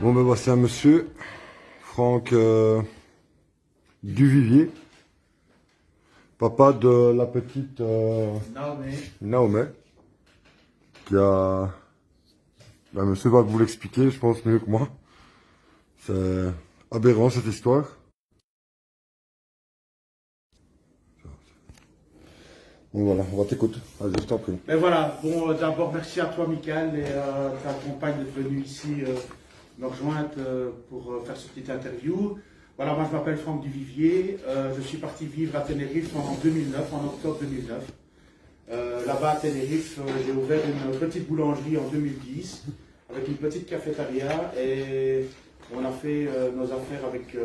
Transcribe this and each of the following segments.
Bon ben voici un monsieur, Franck Duvivier, papa de la petite Naomé, qui a... Ben, monsieur va vous l'expliquer, je pense, mieux que moi. C'est aberrant cette histoire. Donc voilà, on va t'écouter. Vas-y, je t'en prie. Mais voilà, bon, d'abord merci à toi Michael et ta compagne d'être venue ici me rejoindre pour faire cette petite interview. Voilà, moi je m'appelle Franck Duvivier, je suis parti vivre à Tenerife en 2009, en octobre 2009. Là-bas à Tenerife, j'ai ouvert une petite boulangerie en 2010 avec une petite cafétéria et on a fait nos affaires avec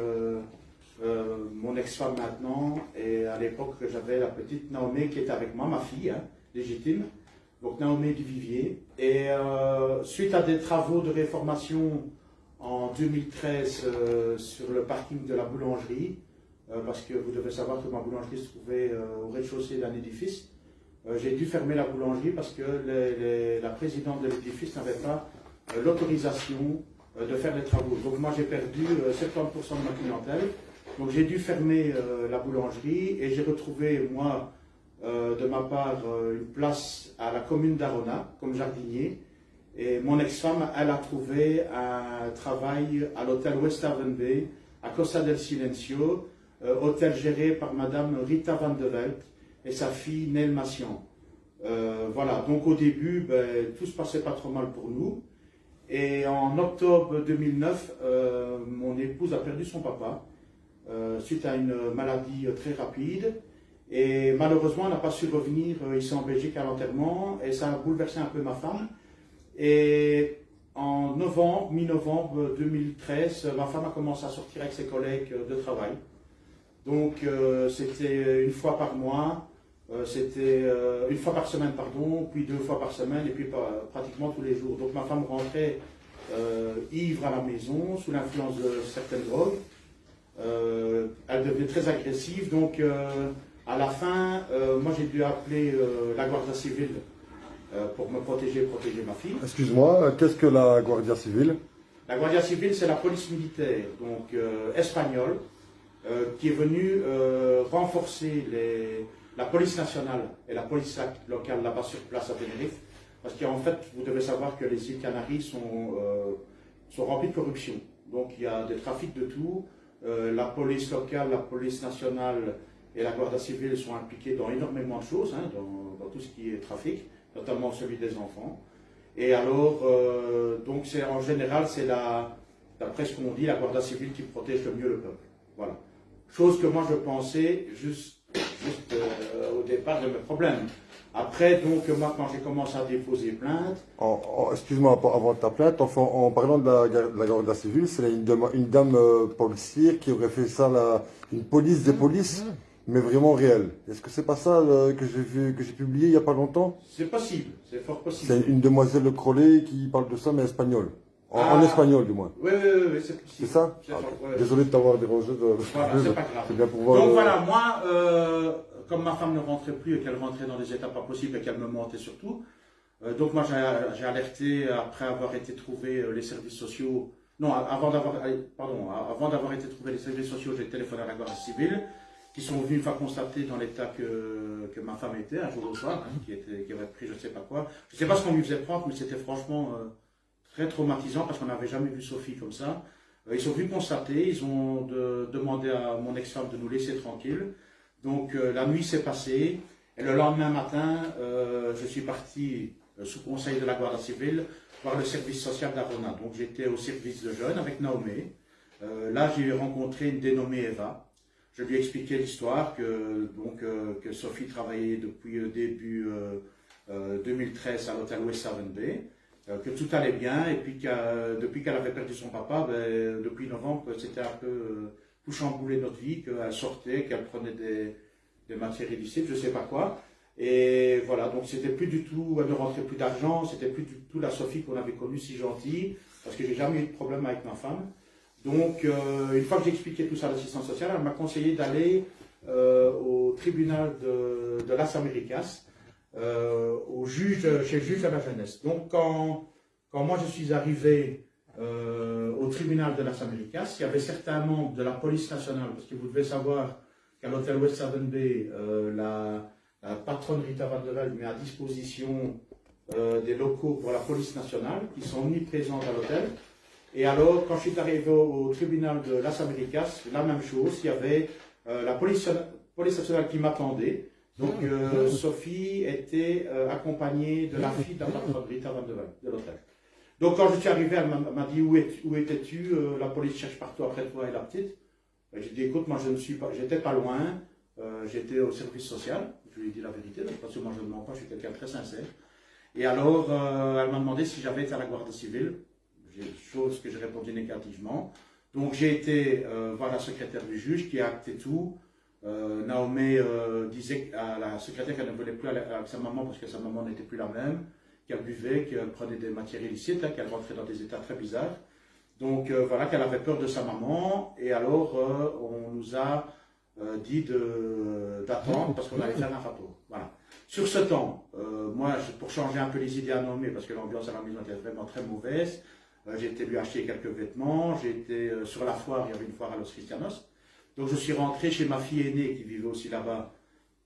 mon ex-femme maintenant, et à l'époque j'avais la petite Naomé qui était avec moi, ma fille légitime, donc Naomé Duvivier. Et suite à des travaux de réformation en 2013 sur le parking de la boulangerie, parce que vous devez savoir que ma boulangerie se trouvait au rez-de-chaussée d'un édifice, j'ai dû fermer la boulangerie parce que la présidente de l'édifice n'avait pas l'autorisation de faire les travaux. Donc moi j'ai perdu 70% de ma clientèle. Donc j'ai dû fermer la boulangerie et j'ai retrouvé, moi, de ma part, une place à la commune d'Arona comme jardinier. Et mon ex-femme, elle a trouvé un travail à l'hôtel West Haven Bay, à Costa del Silencio, hôtel géré par madame Rita Van de Velt et sa fille Nel Massian. Voilà, donc au début, ben, tout se passait pas trop mal pour nous. Et en octobre 2009, mon épouse a perdu son papa. Suite à une maladie très rapide, et malheureusement elle n'a pas su revenir ici en Belgique à l'enterrement, et ça a bouleversé un peu ma femme. Et en novembre, mi-novembre 2013, ma femme a commencé à sortir avec ses collègues de travail. Donc c'était une fois par mois, c'était une fois par semaine, pardon, puis 2 fois par semaine, et puis pratiquement tous les jours. Donc ma femme rentrait ivre à la maison, sous l'influence de certaines drogues. Elle devenait très agressive, donc à la fin, moi j'ai dû appeler la Guardia Civile pour me protéger et protéger ma fille. Excuse-moi, qu'est-ce que la Guardia Civile? La Guardia Civile, c'est la police militaire, donc espagnole, qui est venue renforcer la police nationale et la police locale là-bas sur place à Tenerife, parce qu'en fait, vous devez savoir que les îles Canaries sont remplies de corruption, donc il y a des trafics de tout. La police locale, la police nationale et la Guardia Civile sont impliqués dans énormément de choses, dans tout ce qui est trafic, notamment celui des enfants. Et alors, donc en général, c'est d'après ce qu'on dit, la Guardia Civile qui protège le mieux le peuple. Voilà. Chose que moi je pensais juste au départ de mes problèmes. Après, donc, moi, quand j'ai commencé à déposer plainte... Excuse-moi, avant ta plainte, enfin, en parlant de la Guardia Civile, c'est une dame policière qui aurait fait ça, une police des polices, mais vraiment réelle. Est-ce que c'est pas ça que j'ai vu, que j'ai publié il n'y a pas longtemps? C'est possible, c'est fort possible. C'est une demoiselle de Crollet qui parle de ça, mais espagnol. En espagnol, du moins. Oui, c'est possible. C'est ça? Désolé de t'avoir dérangé. Voilà, c'est pas grave. C'est bien pour voir. Donc voilà, moi, comme ma femme ne rentrait plus et qu'elle rentrait dans des états pas possibles et qu'elle me mentait surtout, donc moi j'ai alerté après avoir été trouvé les services sociaux. Non, avant d'avoir été trouvé les services sociaux, j'ai téléphoné à la Guardia Civile, qui sont venus une fois constater dans l'état que ma femme était un jour au soir, qui avait pris je ne sais pas quoi. Je ne sais pas ce qu'on lui faisait prendre, mais c'était franchement très traumatisant parce qu'on n'avait jamais vu Sophie comme ça. Ils sont venus constater, ils ont demandé à mon ex-femme de nous laisser tranquilles. Donc la nuit s'est passée et le lendemain matin, je suis parti sous conseil de la Guardia Civile voir le service social d'Arona. Donc j'étais au service de jeunes avec Naomé. Là j'ai rencontré une dénommée Eva. Je lui ai expliqué l'histoire que Sophie travaillait depuis début 2013 à l'hôtel West Haven Bay. Que tout allait bien, et puis depuis qu'elle avait perdu son papa, depuis novembre, c'était un peu tout chamboulé notre vie, qu'elle sortait, qu'elle prenait des matières illicites, je ne sais pas quoi. Et voilà, donc c'était plus du tout, elle ne rentrait plus d'argent, c'était plus du tout la Sophie qu'on avait connue si gentille, parce que j'ai jamais eu de problème avec ma femme. Donc une fois que j'ai expliqué tout ça à l'assistance sociale, elle m'a conseillé d'aller au tribunal de Las Américas, chez le juge de la jeunesse. Donc quand moi je suis arrivé au tribunal de Las Américas. Il y avait certains membres de la police nationale, parce que vous devez savoir qu'à l'hôtel West Haven Bay, la patronne Rita Van de Velde met à disposition des locaux pour la police nationale qui sont omniprésents à l'hôtel. Et alors, quand je suis arrivé au tribunal de Las Américas, la même chose, il y avait la police nationale qui m'attendait. Donc, Sophie était accompagnée de la fille de la patronne Rita Van de Velde, de l'hôtel. Donc, quand je suis arrivé, elle m'a dit où étais-tu? La police cherche partout après toi et la petite. J'ai dit, écoute, moi je ne suis pas, j'étais pas loin, j'étais au service social. Je lui ai dit la vérité, parce que moi je ne mens pas, je suis quelqu'un de très sincère. Et alors, elle m'a demandé si j'avais été à la Guardia Civile, chose que j'ai répondu négativement. Donc j'ai été voir la secrétaire du juge qui a acté tout. Naomi disait à la secrétaire qu'elle ne voulait plus aller avec sa maman parce que sa maman n'était plus la même, qu'elle buvait, qu'elle prenait des matières illicites, hein, qu'elle rentrait dans des états très bizarres. Donc voilà, qu'elle avait peur de sa maman. Et alors on nous a dit d'attendre parce qu'on allait faire un rapport. Voilà. Sur ce temps, moi, pour changer un peu les idées à Naomi, parce que l'ambiance à la maison était vraiment très mauvaise, j'ai été lui acheter quelques vêtements, j'ai été sur la foire, il y avait une foire à Los Cristianos. Donc je suis rentré chez ma fille aînée qui vivait aussi là-bas.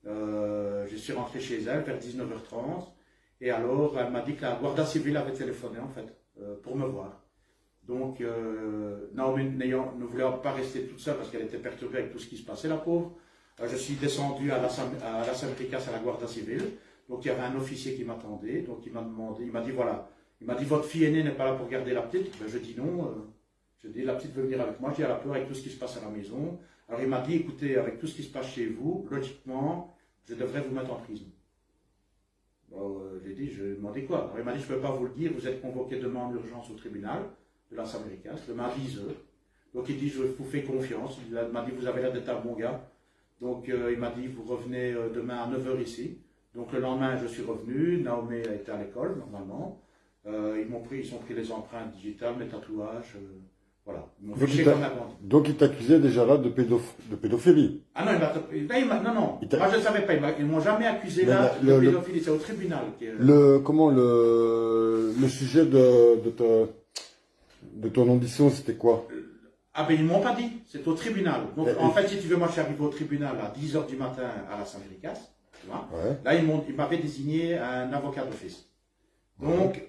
Je suis rentré chez elle vers 19h30. Et alors, elle m'a dit que la Guardia Civile avait téléphoné, en fait, pour me voir. Donc, Naomi ne voulant pas rester toute seule parce qu'elle était perturbée avec tout ce qui se passait, la pauvre, je suis descendu à Las Américas à la Guardia Civile. Donc, il y avait un officier qui m'attendait. Donc, il m'a demandé, il m'a dit, voilà, il m'a dit, votre fille aînée n'est pas là pour garder la petite. Ben, je dis non. Je dis, la petite veut venir avec moi. J'ai la peur avec tout ce qui se passe à la maison. Alors, il m'a dit, écoutez, avec tout ce qui se passe chez vous, logiquement, je devrais vous mettre en prison. Bon, j'ai dit, je lui ai demandé quoi? Alors, il m'a dit, je ne peux pas vous le dire, vous êtes convoqué demain en urgence au tribunal de Las Américas, demain à 10h. Donc, il dit, je vous fais confiance. Il m'a dit, vous avez l'air d'être un bon gars. Donc, il m'a dit, vous revenez demain à 9h ici. Donc, le lendemain, je suis revenu. Naomi a été à l'école, normalement. Ils ont pris les empreintes digitales, mes tatouages. Voilà. Ils m'ont fiché comme un bandit. Donc, il t'accusait déjà là de pédophilie. Ah non, non. Moi, je ne savais pas. Ils ne m'ont jamais accusé là de pédophilie. C'est au tribunal. Le sujet de ton audition, c'était quoi? Ah ben ils ne m'ont pas dit, c'est au tribunal. Donc en fait, si tu veux, moi je suis arrivé au tribunal à 10h du matin à Las Américas. Tu vois. Ouais. Là, ils m'avaient désigné un avocat d'office. Donc,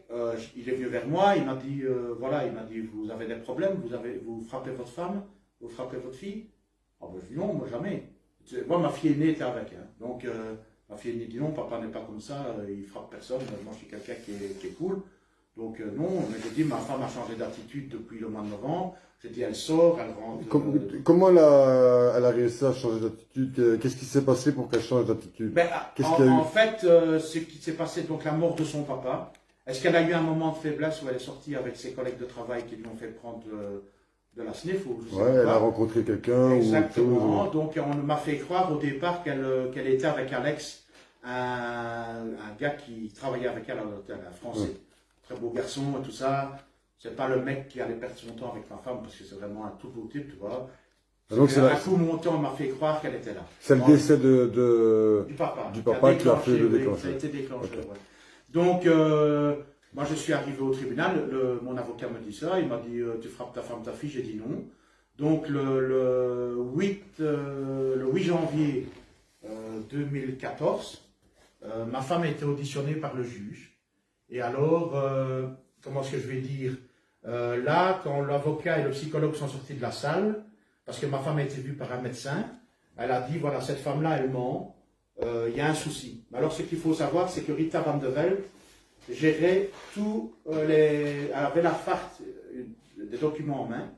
il est venu vers moi, il m'a dit, voilà, il m'a dit, vous avez des problèmes, vous frappez votre femme, vous frappez votre fille? Ah ben je dis non, moi jamais. Moi, ma fille aînée était avec. Hein. Donc, ma fille aînée dit non, papa n'est pas comme ça, il frappe personne, moi je suis quelqu'un qui est cool. Donc non, mais j'ai dit, ma femme a changé d'attitude depuis le mois de novembre. J'ai dit, elle sort, elle rentre. Comment elle a réussi à changer d'attitude? Qu'est-ce qui s'est passé pour qu'elle change d'attitude? Ben, en fait, ce qui s'est passé, donc la mort de son papa, est-ce qu'elle a eu un moment de faiblesse où elle est sortie avec ses collègues de travail qui lui ont fait prendre de la sniff ou je sais elle a rencontré quelqu'un. Exactement. Donc on m'a fait croire au départ qu'elle était avec Alex, un gars qui travaillait avec elle à l'hôtel, un Français. Ouais. Très beau garçon et tout ça. C'est pas le mec qui allait perdre son temps avec ma femme parce que c'est vraiment un tout beau type, tu vois. Donc un coup montant m'a fait croire qu'elle était là. C'est le décès du papa qui a fait le déclencheur. Ça a été déclenché, okay. Ouais. Donc, moi je suis arrivé au tribunal, mon avocat me dit ça, il m'a dit tu frappes ta femme, ta fille, j'ai dit non. Donc le 8 janvier 2014, ma femme a été auditionnée par le juge. Et alors, comment est-ce que je vais dire, là, quand l'avocat et le psychologue sont sortis de la salle, parce que ma femme a été vue par un médecin, elle a dit, voilà, cette femme-là, elle ment, il y a un souci. Alors, ce qu'il faut savoir, c'est que Rita Van de Velde gérait elle avait la FART, des documents en main,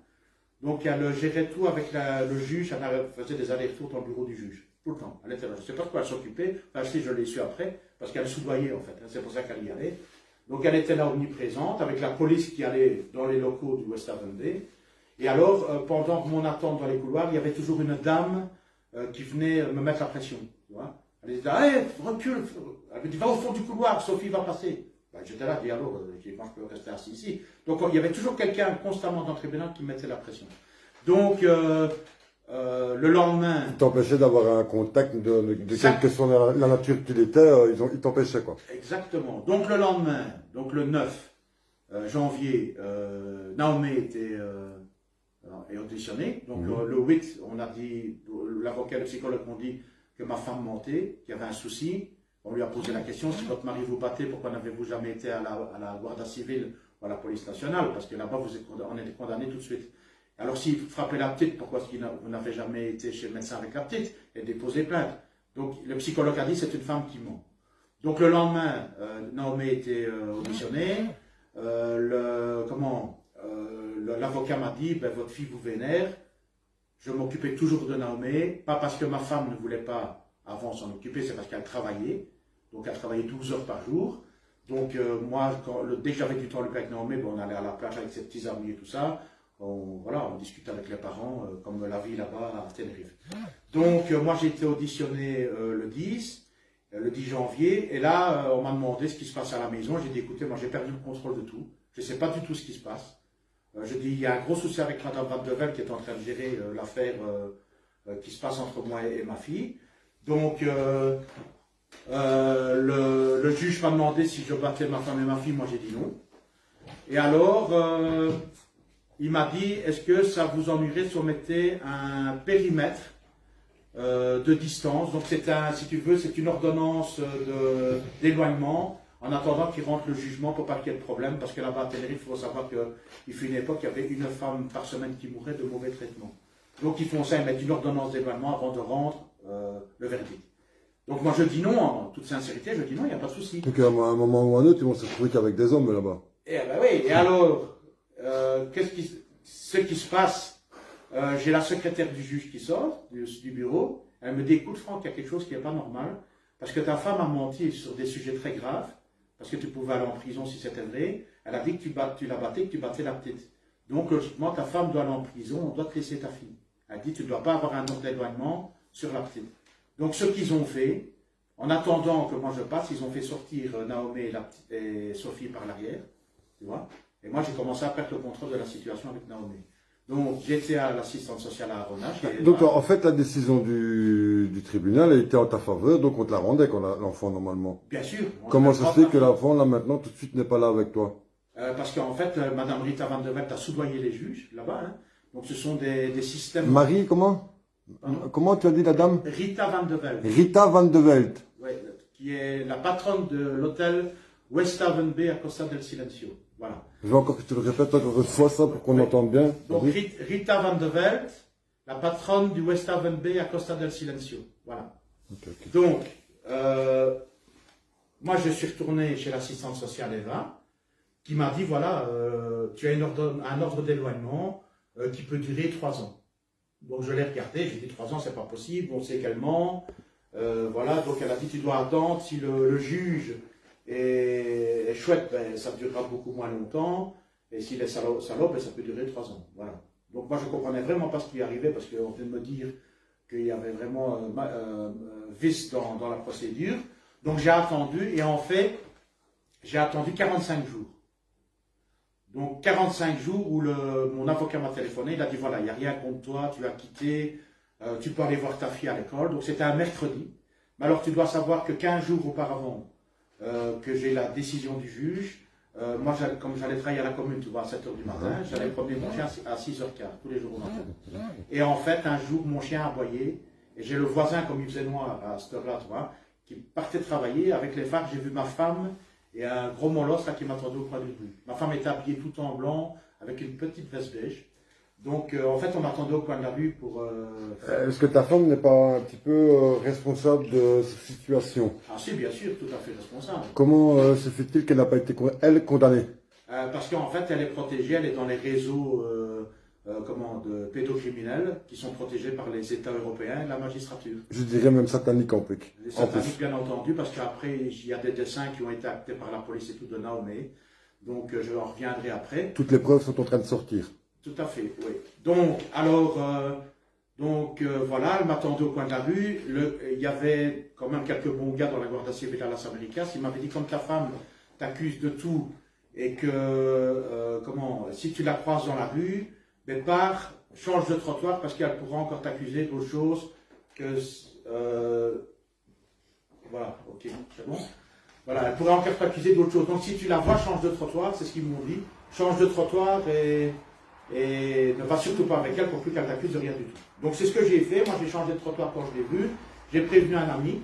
donc elle gérait tout avec le juge, elle faisait des allers-retours dans le bureau du juge, tout le temps. Elle était là. Je ne sais pas de quoi elle s'occupait, enfin, si je l'ai su après, parce qu'elle soudoyait en fait, c'est pour ça qu'elle y allait. Donc elle était là omniprésente, avec la police qui allait dans les locaux du West Haven Bay. Et alors, pendant mon attente dans les couloirs, il y avait toujours une dame qui venait me mettre la pression. Tu vois, elle disait, hey, recule. Elle me dit, va au fond du couloir, Sophie va passer. Ben, j'étais là, je dis, alors, moi je peux rester assis ici. Donc il y avait toujours quelqu'un constamment dans le tribunal qui mettait la pression. Donc, le lendemain... Ils t'empêchaient d'avoir un contact de quelle que soit la nature qu'il était, ils t'empêchaient quoi. Exactement. Donc le lendemain, donc le 9, janvier, Naomi est auditionnée. Donc le 8, on a dit, l'avocat et le psychologue m'ont dit que ma femme mentait, qu'il y avait un souci. On lui a posé la question, si votre mari vous battait, pourquoi n'avez-vous jamais été à la Guardia Civile ou à la police nationale? Parce que là-bas, on était condamné tout de suite. Alors s'il frappait la petite, pourquoi vous n'avez jamais été chez le médecin avec la petite et déposé plainte? Donc le psychologue a dit, c'est une femme qui ment. Donc le lendemain, Naomi était auditionnée. L'avocat m'a dit, ben, votre fille vous vénère. Je m'occupais toujours de Naomi, pas parce que ma femme ne voulait pas avant s'en occuper, c'est parce qu'elle travaillait. Donc elle travaillait 12 heures par jour. Donc moi, dès que j'avais du temps avec Naomi, ben, on allait à la plage avec ses petits amis et tout ça. On discutait avec les parents, comme la vie là-bas à Tenerife. Donc moi j'ai été auditionné le 10 janvier, et là on m'a demandé ce qui se passe à la maison. J'ai dit écoutez, moi j'ai perdu le contrôle de tout, je ne sais pas du tout ce qui se passe. Je dis il y a un gros souci avec Madame Van de Velde qui est en train de gérer l'affaire qui se passe entre moi et ma fille. Donc le juge m'a demandé si je battais ma femme et ma fille, moi j'ai dit non. Et alors il m'a dit est-ce que ça vous ennuierait si on mettait un périmètre de distance. Donc c'est si tu veux, c'est une ordonnance d'éloignement en attendant qu'il rentre le jugement pour pas qu'il y ait de problème, parce que là-bas à Tenerife, il faut savoir qu'il fut une époque, il y avait une femme par semaine qui mourait de mauvais traitements. Donc ils font ça, ils mettent une ordonnance d'éloignement avant de rendre le verdict. Donc moi je dis non, en toute sincérité, je dis non, il n'y a pas de souci. Donc à un moment ou un autre, ils vont se retrouver qu'avec des hommes là-bas. Eh ben oui, et alors, ce qui se passe, j'ai la secrétaire du juge qui sort du bureau. Elle me dit, écoute Franck, il y a quelque chose qui n'est pas normal, parce que ta femme a menti sur des sujets très graves, parce que tu pouvais aller en prison si c'était vrai. Elle a dit que tu la battais, que tu battais la petite. Donc logiquement, ta femme doit aller en prison, on doit te laisser ta fille. Elle dit, tu ne dois pas avoir un ordre d'éloignement sur la petite. Donc ce qu'ils ont fait, en attendant que moi je passe, ils ont fait sortir Naomi et Sophie par l'arrière, tu vois. Et moi j'ai commencé à perdre le contrôle de la situation avec Naomi. Donc, j'étais à l'assistante sociale à Aronache. Donc, en fait, la décision du tribunal elle était en ta faveur, donc on te la rendait quand l'enfant, normalement. Bien sûr. Comment ça se fait que l'enfant, là, maintenant, tout de suite, n'est pas là avec toi? Parce qu'en fait, Madame Rita Van de Velde a soudoyé les juges, là-bas. Hein. Donc, ce sont des systèmes... Marie, comment? Pardon? Comment tu as dit la dame? Rita Van de Velde. Rita Van de Velde. Oui, qui est la patronne de l'hôtel Westhaven Bay à Costa del Silencio. Voilà. Je veux encore que tu le répètes encore une fois ça pour qu'on entende bien. Donc Rita Van de Velde, la patronne du Westhaven Bay à Costa del Silencio. Voilà. Okay. Donc, moi je suis retourné chez l'assistante sociale Eva, qui m'a dit voilà, tu as un ordre d'éloignement qui peut durer 3 ans. Donc je l'ai regardé, j'ai dit 3 ans c'est pas possible, on sait qu'elle ment. Voilà, donc elle a dit tu dois attendre si le juge est chouette, ben, ça durera beaucoup moins longtemps. Et s'il est salaud, ben, ça peut durer 3 ans. Voilà. Donc moi je ne comprenais vraiment pas ce qui arrivait parce qu'on venait de me dire qu'il y avait vraiment vice dans la procédure. Donc j'ai attendu et en fait j'ai attendu 45 jours. Donc 45 jours où mon avocat m'a téléphoné, il a dit voilà, il n'y a rien contre toi, tu as quitté, tu peux aller voir ta fille à l'école. Donc c'était un mercredi. Mais alors tu dois savoir que 15 jours auparavant, que j'ai la décision du juge, moi comme j'allais travailler à la commune, tu vois, à 7h du matin, j'allais promener mon chien à 6h15, tous les jours au matin. Et en fait, un jour, mon chien a aboyé, et j'ai le voisin, comme il faisait noir à cette heure-là, tu vois, qui partait travailler, avec les phares, j'ai vu ma femme et un gros molosse là qui m'attendait au coin du rue. Ma femme était habillée tout en blanc, avec une petite veste beige. Donc, en fait, on m'attendait au coin de la rue pour... Est-ce que ta femme n'est pas un petit peu responsable de cette situation? Ah si, bien sûr, tout à fait responsable. Comment se fait-il qu'elle n'a pas été, elle, condamnée? Parce qu'en fait, elle est protégée, elle est dans les réseaux de pédocriminels qui sont protégés par les États européens et la magistrature. Je dirais même satanique en plus. Les sataniques, bien entendu, parce qu'après, il y a des dessins qui ont été actés par la police et tout de Naomi. Donc, je en reviendrai après. Toutes les preuves sont en train de sortir. Tout à fait, oui. Donc, alors, voilà, elle m'attendait au coin de la rue. Il y avait quand même quelques bons gars dans la Guardia Civil à Las Américas. Il m'avait dit, comme ta femme t'accuse de tout et que, si tu la croises dans la rue, ben change de trottoir parce qu'elle pourra encore t'accuser d'autre chose que... voilà, ok, c'est bon. Voilà, elle pourrait encore t'accuser d'autre chose. Donc si tu la vois, change de trottoir, c'est ce qu'ils m'ont dit. Change de trottoir et ne va surtout pas avec elle pour plus qu'elle t'accuse de rien du tout. Donc c'est ce que j'ai fait. Moi j'ai changé de trottoir quand je l'ai vue. J'ai prévenu un ami.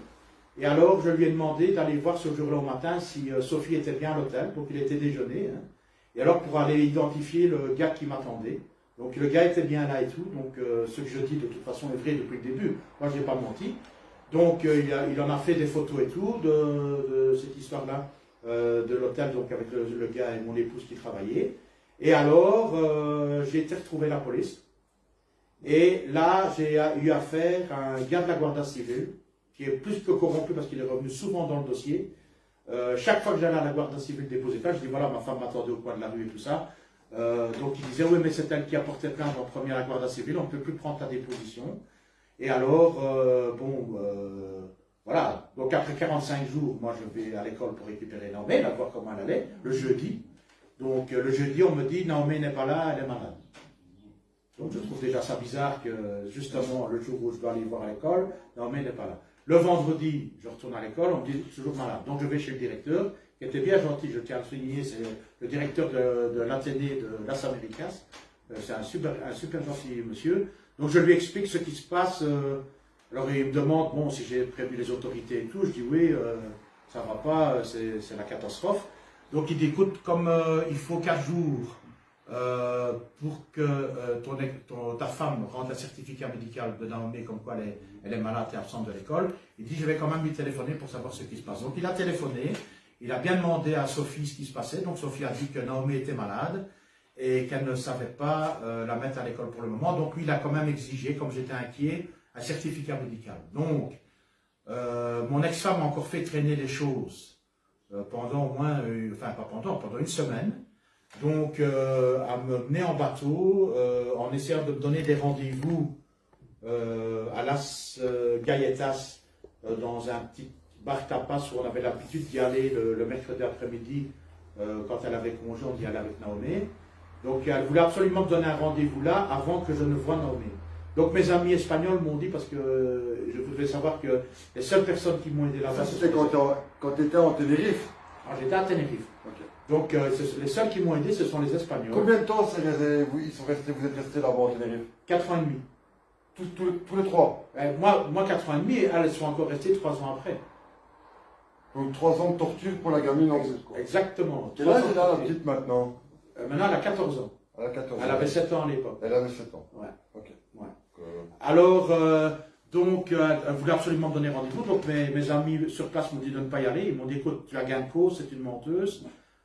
Et alors je lui ai demandé d'aller voir ce jour-là au matin si Sophie était bien à l'hôtel. Donc il était déjeuné. Hein. Et alors pour aller identifier le gars qui m'attendait. Donc le gars était bien là et tout. Donc ce que je dis de toute façon est vrai depuis le début. Moi je n'ai pas menti. Donc il en a fait des photos et tout de cette histoire-là, de l'hôtel, donc avec le gars et mon épouse qui travaillaient. Et alors j'ai été retrouver la police. Et là j'ai eu affaire à un gars de la Guardia Civile, qui est plus que corrompu parce qu'il est revenu souvent dans le dossier. Chaque fois que j'allais à la Guardia Civile déposer plainte, je dis voilà, ma femme m'attendait au coin de la rue et tout ça. Donc il disait oui, mais c'est elle qui a porté plainte en premier à la Guardia Civile, on ne peut plus prendre ta déposition. Et alors, voilà. Donc après 45 jours, moi je vais à l'école pour récupérer Naomi, là, voir comment elle allait, le jeudi. Donc le jeudi, on me dit Naomi n'est pas là, elle est malade. Donc je trouve déjà ça bizarre que justement le jour où je dois aller voir à l'école, Naomi n'est pas là. Le vendredi, je retourne à l'école, on me dit toujours malade. Donc je vais chez le directeur, qui était bien gentil, je tiens à le souligner, c'est le directeur de l'Athénée de Las Américas. C'est un super gentil monsieur. Donc je lui explique ce qui se passe. Alors il me demande bon, si j'ai prévenu les autorités et tout. Je dis oui, ça va pas, c'est la catastrophe. Donc il dit écoute, comme il faut 4 jours pour que ta femme rende un certificat médical de Naomi comme quoi elle est malade et absente de l'école, il dit je vais quand même lui téléphoner pour savoir ce qui se passe. Donc il a téléphoné, il a bien demandé à Sophie ce qui se passait. Donc Sophie a dit que Naomi était malade et qu'elle ne savait pas la mettre à l'école pour le moment. Donc lui, il a quand même exigé, comme j'étais inquiet, un certificat médical. Donc, mon ex-femme a encore fait traîner les choses pendant au moins, enfin pas pendant une semaine. Donc, à me mener en bateau, en essayant de me donner des rendez-vous à Las Galletas, dans un petit bar tapas où on avait l'habitude d'y aller le mercredi après-midi, quand elle avait congé, on y allait avec Naomi. Donc elle voulait absolument me donner un rendez-vous là avant que je ne voie Naomi. Donc mes amis espagnols m'ont dit, parce que je voudrais savoir que les seules personnes qui m'ont aidé là-bas... Ça c'était quand tu étais en Tenerife? Alors j'étais à Tenerife. Okay. Donc les seuls qui m'ont aidé, ce sont les Espagnols. Combien de temps vous êtes restés là-bas en Tenerife? 4 ans et demi. Tous les 3? Moi 4 ans et demi, et elles sont encore restées 3 ans après. Donc 3 ans de torture pour la gamine en plus. Exactement. Quel âge est là la petite maintenant? Maintenant elle a 14 ans. Elle a 14 ans. Elle avait 7 ans à l'époque. Elle avait 7 ans. Ouais. Ok. Ouais. Alors, elle voulait absolument me donner rendez-vous. Donc mes amis sur place m'ont dit de ne pas y aller. Ils m'ont dit écoute, tu as gain de cause, c'est une menteuse.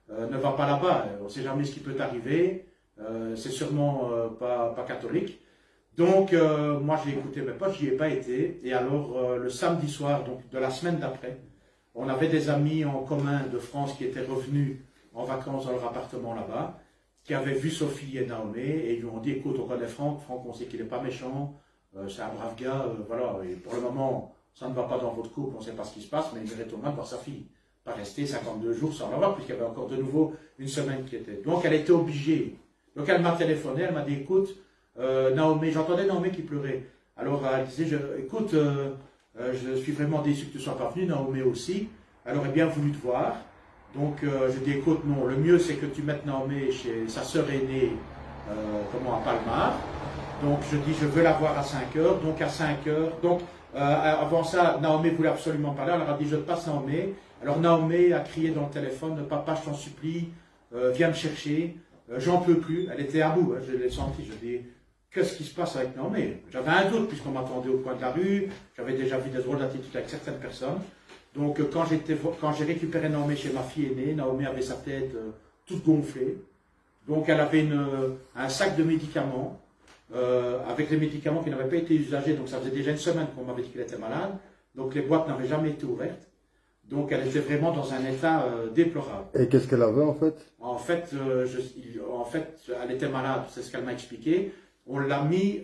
Ne va pas là-bas. On ne sait jamais ce qui peut t'arriver. C'est sûrement pas catholique. Donc, moi j'ai écouté mes potes, j'y ai pas été. Et alors, le samedi soir, donc de la semaine d'après, on avait des amis en commun de France qui étaient revenus en vacances dans leur appartement là-bas, qui avaient vu Sophie et Naomi, et ils lui ont dit, écoute, on connaît Franck, on sait qu'il n'est pas méchant, c'est un brave gars, voilà, et pour le moment, ça ne va pas dans votre couple, on ne sait pas ce qui se passe, mais il irait au moins voir sa fille. Pas rester 52 jours sans la voir, puisqu'il y avait encore de nouveau une semaine qui était. Donc elle était obligée. Donc elle m'a téléphoné, elle m'a dit, écoute, Naomi, j'entendais Naomi qui pleurait. Alors elle disait, écoute, je suis vraiment déçu que tu ne sois pas venu, Naomi aussi, elle aurait bien voulu te voir. Donc je dis, écoute, non, le mieux c'est que tu mettes Naomi chez sa sœur aînée, à Palmar. Donc je dis, je veux la voir à 5 heures, donc à 5 heures. Donc avant ça, Naomi voulait absolument parler, elle leur a dit, je te passe Naomi. Alors Naomi a crié dans le téléphone, papa, je t'en supplie, viens me chercher, j'en peux plus. Elle était à bout, hein, je l'ai senti, je dis, qu'est-ce qui se passe avec Naomi? J'avais un doute puisqu'on m'attendait au coin de la rue, j'avais déjà vu des drôles d'attitudes avec certaines personnes. Donc quand j'ai récupéré Naomi chez ma fille aînée, Naomi avait sa tête toute gonflée. Donc elle avait un sac de médicaments, avec les médicaments qui n'avaient pas été usagés. Donc ça faisait déjà une semaine qu'on m'avait dit qu'elle était malade. Donc les boîtes n'avaient jamais été ouvertes. Donc elle était vraiment dans un état déplorable. Et qu'est-ce qu'elle avait en fait? En fait, elle était malade, c'est ce qu'elle m'a expliqué. On l'a mis,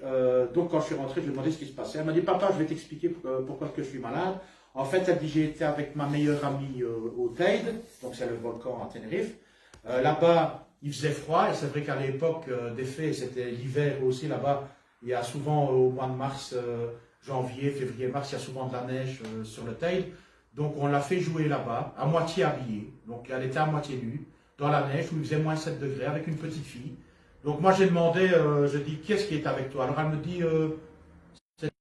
donc quand je suis rentré, je lui ai demandé ce qui se passait. Elle m'a dit, papa, je vais t'expliquer pourquoi que je suis malade. En fait, elle dit, j'ai été avec ma meilleure amie au Teide, donc c'est le volcan à Tenerife. Là-bas, il faisait froid, et c'est vrai qu'à l'époque des faits, c'était l'hiver aussi là-bas. Il y a souvent au mois de mars, janvier, février, mars, il y a souvent de la neige sur le Teide. Donc on l'a fait jouer là-bas, à moitié habillée. Donc elle était à moitié nue, dans la neige, où il faisait moins 7 degrés, avec une petite fille. Donc moi j'ai demandé, je dis, qui est-ce qui est avec toi? Alors elle me dit, c'est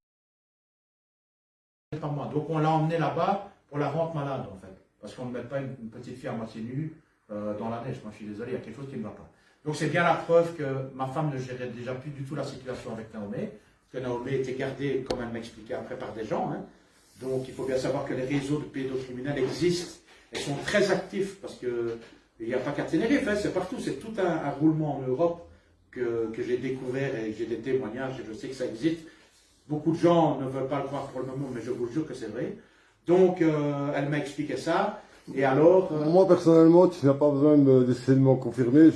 pas moi. Donc on l'a emmenée là-bas pour la rendre malade en fait. Parce qu'on ne met pas une petite fille à moitié nue dans la neige. Moi je suis désolé, il y a quelque chose qui ne va pas. Donc c'est bien la preuve que ma femme ne gérait déjà plus du tout la situation avec Naomi. Que Naomi était gardée, comme elle m'expliquait après, par des gens. Hein. Donc il faut bien savoir que les réseaux de pédocriminels existent et sont très actifs parce que il n'y a pas qu'à Tenerife, hein, c'est partout, c'est tout un roulement en Europe que j'ai découvert et j'ai des témoignages et je sais que ça existe. Beaucoup de gens ne veulent pas le croire pour le moment, mais je vous jure que c'est vrai. Donc elle m'a expliqué ça et alors... Moi personnellement, tu n'as pas besoin d'essayer de m'en confirmer,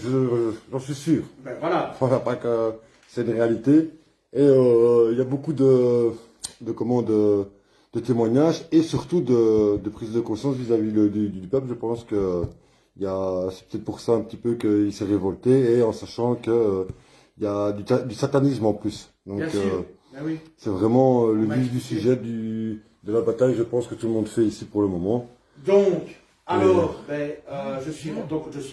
j'en suis sûr. Ben voilà. Voilà, pas que c'est une réalité. Et il y a beaucoup de témoignages et surtout de prise de conscience vis-à-vis du peuple. Je pense que c'est peut-être pour ça un petit peu qu'il s'est révolté et en sachant que il y a du satanisme en plus. Donc Bien sûr. Ben oui. c'est vraiment le vif du sujet de la bataille. Je pense que tout le monde fait ici pour le moment. Donc, alors, je suis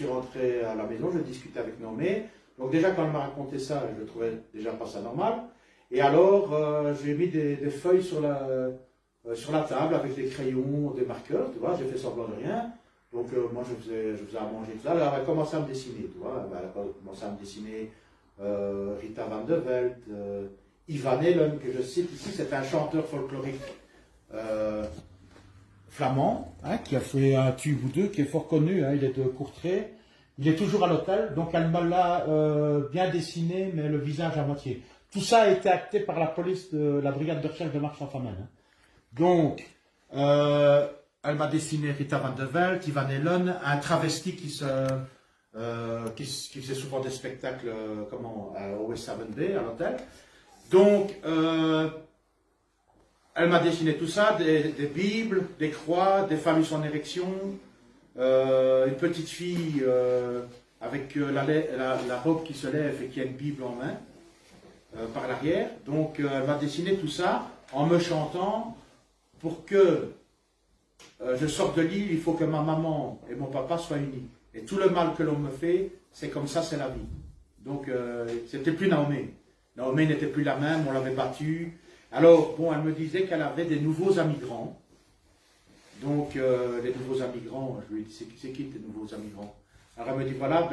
rentré à la maison, je discutais avec Naomi. Donc déjà, quand elle m'a raconté ça, je trouvais déjà pas ça normal. Et alors, j'ai mis des feuilles sur la table avec des crayons, des marqueurs, tu vois, j'ai fait semblant de rien. Donc moi, je faisais à manger, tout ça. Elle a commencé à me dessiner, tu vois. Elle a commencé à me dessiner Rita Van de Velde, Ivan Helen, que je cite ici, c'est un chanteur folklorique flamand, hein, qui a fait un tube ou deux, qui est fort connu, hein, il est de Courtrai. Il est toujours à l'hôtel, donc elle me l'a bien dessiné, mais le visage à moitié. Tout ça a été acté par la police de la brigade de recherche de Marche-en-Famenne. Hein. Donc, elle m'a dessiné Rita Van de Velde, Ivan Helen, un travesti qui faisait souvent des spectacles au West Haven Bay, à l'hôtel. Donc, elle m'a dessiné tout ça, des bibles, des croix, des phallus en érection, une petite fille avec la robe qui se lève et qui a une bible en main, par l'arrière. Donc elle m'a dessiné tout ça en me chantant pour que je sorte de l'île, il faut que ma maman et mon papa soient unis. Et tout le mal que l'on me fait, c'est comme ça, c'est la vie. Donc c'était plus Naomi. Naomi n'était plus la même, on l'avait battue. Alors, bon, elle me disait qu'elle avait des nouveaux immigrants. Donc, les nouveaux immigrants, je lui ai dit, c'est qui tes nouveaux immigrants? Alors, elle me dit, voilà,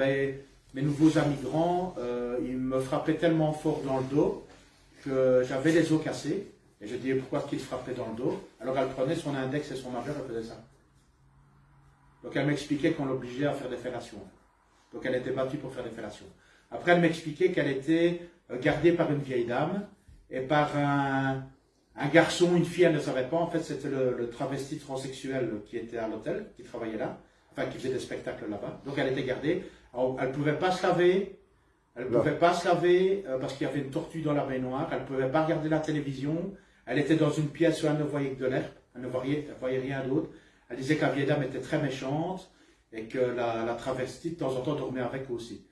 mes nouveaux immigrants, ils me frappaient tellement fort dans le dos que j'avais les os cassés. Et je dis, pourquoi est-ce qu'ils frappaient dans le dos? Alors, elle prenait son index et son majeur, elle faisait ça. Donc, elle m'expliquait qu'on l'obligeait à faire des fellations. Donc, elle était battue pour faire des fellations. Après, elle m'expliquait qu'elle était gardée par une vieille dame et par un garçon, une fille, elle ne savait pas. En fait, c'était le travesti transsexuel qui était à l'hôtel, qui travaillait là, enfin qui faisait des spectacles là-bas. Donc elle était gardée. Alors, elle ne pouvait pas se laver. Elle ne pouvait pas se laver parce qu'il y avait une tortue dans la baignoire. Elle ne pouvait pas regarder la télévision. Elle était dans une pièce où elle ne voyait que de l'herbe. Elle ne voyait rien d'autre. Elle disait que la vieille dame était très méchante et que la travestie, de temps en temps, dormait avec aussi.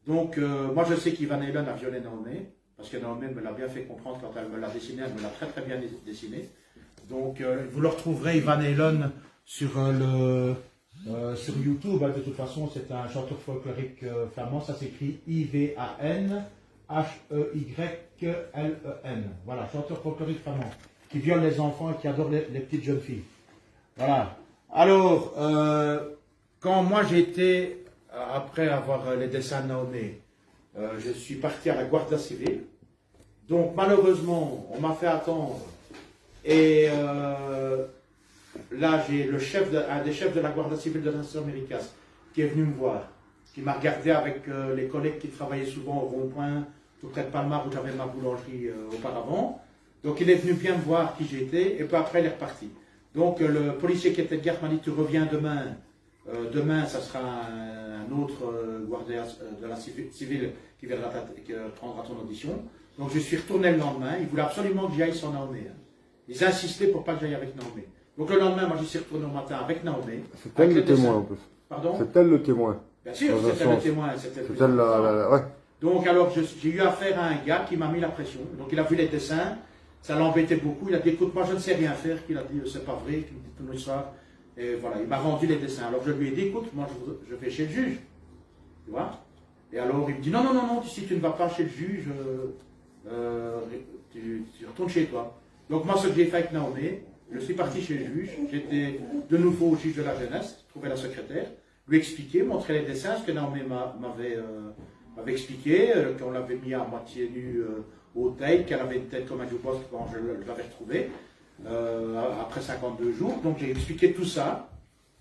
Donc, moi, je sais qu'Ivan Helen a violé Naomi. Parce que Naomi me l'a bien fait comprendre quand elle me l'a dessiné, elle me l'a très très bien dessiné. Donc vous le retrouverez, Ivan Helen, sur YouTube. De toute façon, c'est un chanteur folklorique flamand, ça s'écrit Ivan Heylen. Voilà, chanteur folklorique flamand, qui viole les enfants et qui adore les petites jeunes filles. Voilà. Alors, quand moi j'étais, après avoir les dessins de Naomi, je suis parti à la Guardia Civile. Donc malheureusement, on m'a fait attendre. Et là, j'ai un des chefs de la Guardia Civile de Las Américas qui est venu me voir, qui m'a regardé avec les collègues qui travaillaient souvent au rond-point, tout près de Palmar où j'avais ma boulangerie auparavant. Donc il est venu bien me voir qui j'étais, et puis après il est reparti. Donc le policier qui était de garde m'a dit, tu reviens demain. Demain, ça sera un autre guardia de la civile qui viendra prendra ton audition. Donc je suis retourné le lendemain. Ils voulaient absolument que j'aille sans Naomi. Hein. Ils insistaient pour pas que j'aille avec Naomi. Donc le lendemain, moi je suis retourné au matin avec Naomi. C'est elle le témoin en plus. Pardon? C'est elle le témoin. Bien sûr, c'était le témoin. C'était elle ouais. Donc alors j'ai eu affaire à un gars qui m'a mis la pression. Donc il a vu les dessins. Ça l'embêtait beaucoup. Il a dit, écoute, moi je ne sais rien faire. Il a dit, c'est pas vrai, qu'il me dit tout l'histoire. Et voilà, il m'a rendu les dessins. Alors je lui ai dit, écoute, moi je vais chez le juge. Tu vois? Et alors il me dit, non, non, non, non, si tu ne vas pas chez le juge, tu retournes chez toi. Donc moi, ce que j'ai fait avec Naomi, je suis parti chez le juge. J'étais de nouveau au juge de la jeunesse, trouvé la secrétaire, lui expliquer, montrer les dessins, ce que Naomi m'avait expliqué, qu'on l'avait mis à moitié nu au taille, qu'elle avait une tête comme un jukebox quand je l'avais retrouvé, après 52 jours. Donc j'ai expliqué tout ça.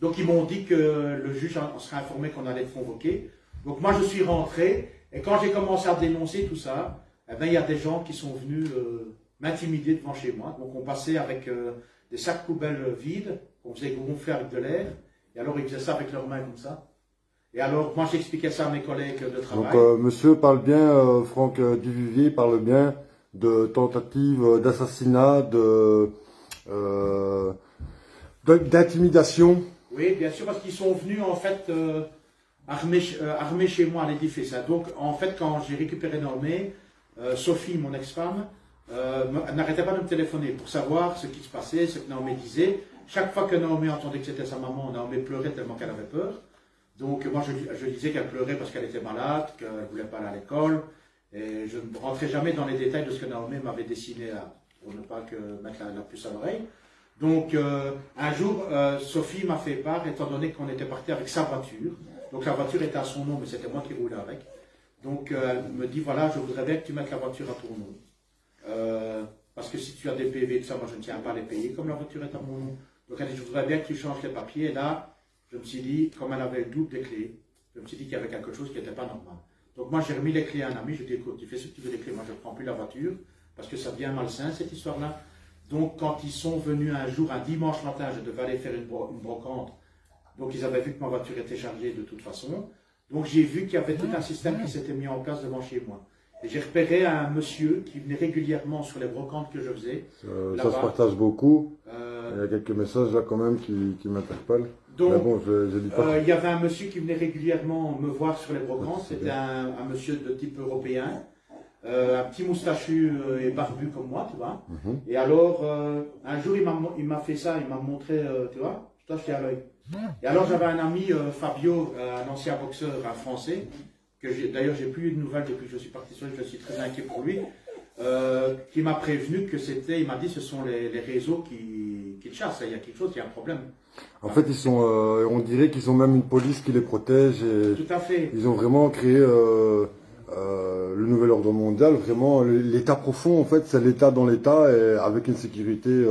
Donc ils m'ont dit que le juge en serait informé qu'on allait être convoqué. Donc moi je suis rentré, et quand j'ai commencé à dénoncer tout ça, eh ben, il y a des gens qui sont venus m'intimider devant chez moi. Donc on passait avec des sacs poubelles vides, on faisait gonfler avec de l'air, et alors ils faisaient ça avec leurs mains comme ça. Et alors moi j'expliquais ça à mes collègues de travail. Donc monsieur parle bien, Franck Duvivier parle bien de tentative d'assassinat, d'intimidation. Oui, bien sûr, parce qu'ils sont venus en fait armés chez moi à l'édifice. Donc en fait quand j'ai récupéré Naomi, Sophie, mon ex-femme, n'arrêtait pas de me téléphoner pour savoir ce qui se passait, ce que Naomi disait. Chaque fois que Naomi entendait que c'était sa maman, Naomi pleurait tellement qu'elle avait peur. Donc moi je disais qu'elle pleurait parce qu'elle était malade, qu'elle ne voulait pas aller à l'école. Et je ne rentrais jamais dans les détails de ce que Naomi m'avait dessiné pour ne pas mettre la puce à l'oreille. Donc un jour, Sophie m'a fait part, étant donné qu'on était parti avec sa voiture. Donc la voiture était à son nom, mais c'était moi qui roulais avec. Donc elle me dit, voilà, je voudrais bien que tu mettes la voiture à ton nom. Parce que si tu as des PV, tout ça, moi je ne tiens pas à les payer, comme la voiture est à mon nom. Donc elle dit, je voudrais bien que tu changes les papiers. Et là, je me suis dit, comme elle avait le double des clés, je me suis dit qu'il y avait quelque chose qui n'était pas normal. Donc moi j'ai remis les clés à un ami, je lui ai dit, écoute, tu fais ce que tu veux des clés, moi je ne prends plus la voiture, parce que ça devient malsain cette histoire-là. Donc quand ils sont venus un jour, un dimanche matin, je devais aller faire une brocante, donc ils avaient vu que ma voiture était chargée de toute façon. Donc j'ai vu qu'il y avait tout un système qui s'était mis en place devant chez moi. Et j'ai repéré un monsieur qui venait régulièrement sur les brocantes que je faisais. Ça se partage beaucoup. Il y a quelques messages là quand même qui m'interpellent. Donc, mais bon, je dis pas. il y avait un monsieur qui venait régulièrement me voir sur les brocantes. C'était un monsieur de type européen. Un petit moustachu et barbu comme moi, tu vois. Et alors, un jour, il m'a fait ça, il m'a montré, tu vois, je t'ai à l'œil. Et alors, j'avais un ami, Fabio, un ancien boxeur, un Français, que d'ailleurs, j'ai plus eu de nouvelles depuis que je suis parti sur lui, je suis très inquiet pour lui, qui m'a prévenu que c'était, il m'a dit, ce sont les réseaux qui le chassent, il y a quelque chose, il y a un problème. En fait, ils sont, on dirait qu'ils ont même une police qui les protège. Et tout à fait. Ils ont vraiment créé le nouvel ordre mondial. Vraiment, l'état profond, en fait, c'est l'état dans l'état, et avec une sécurité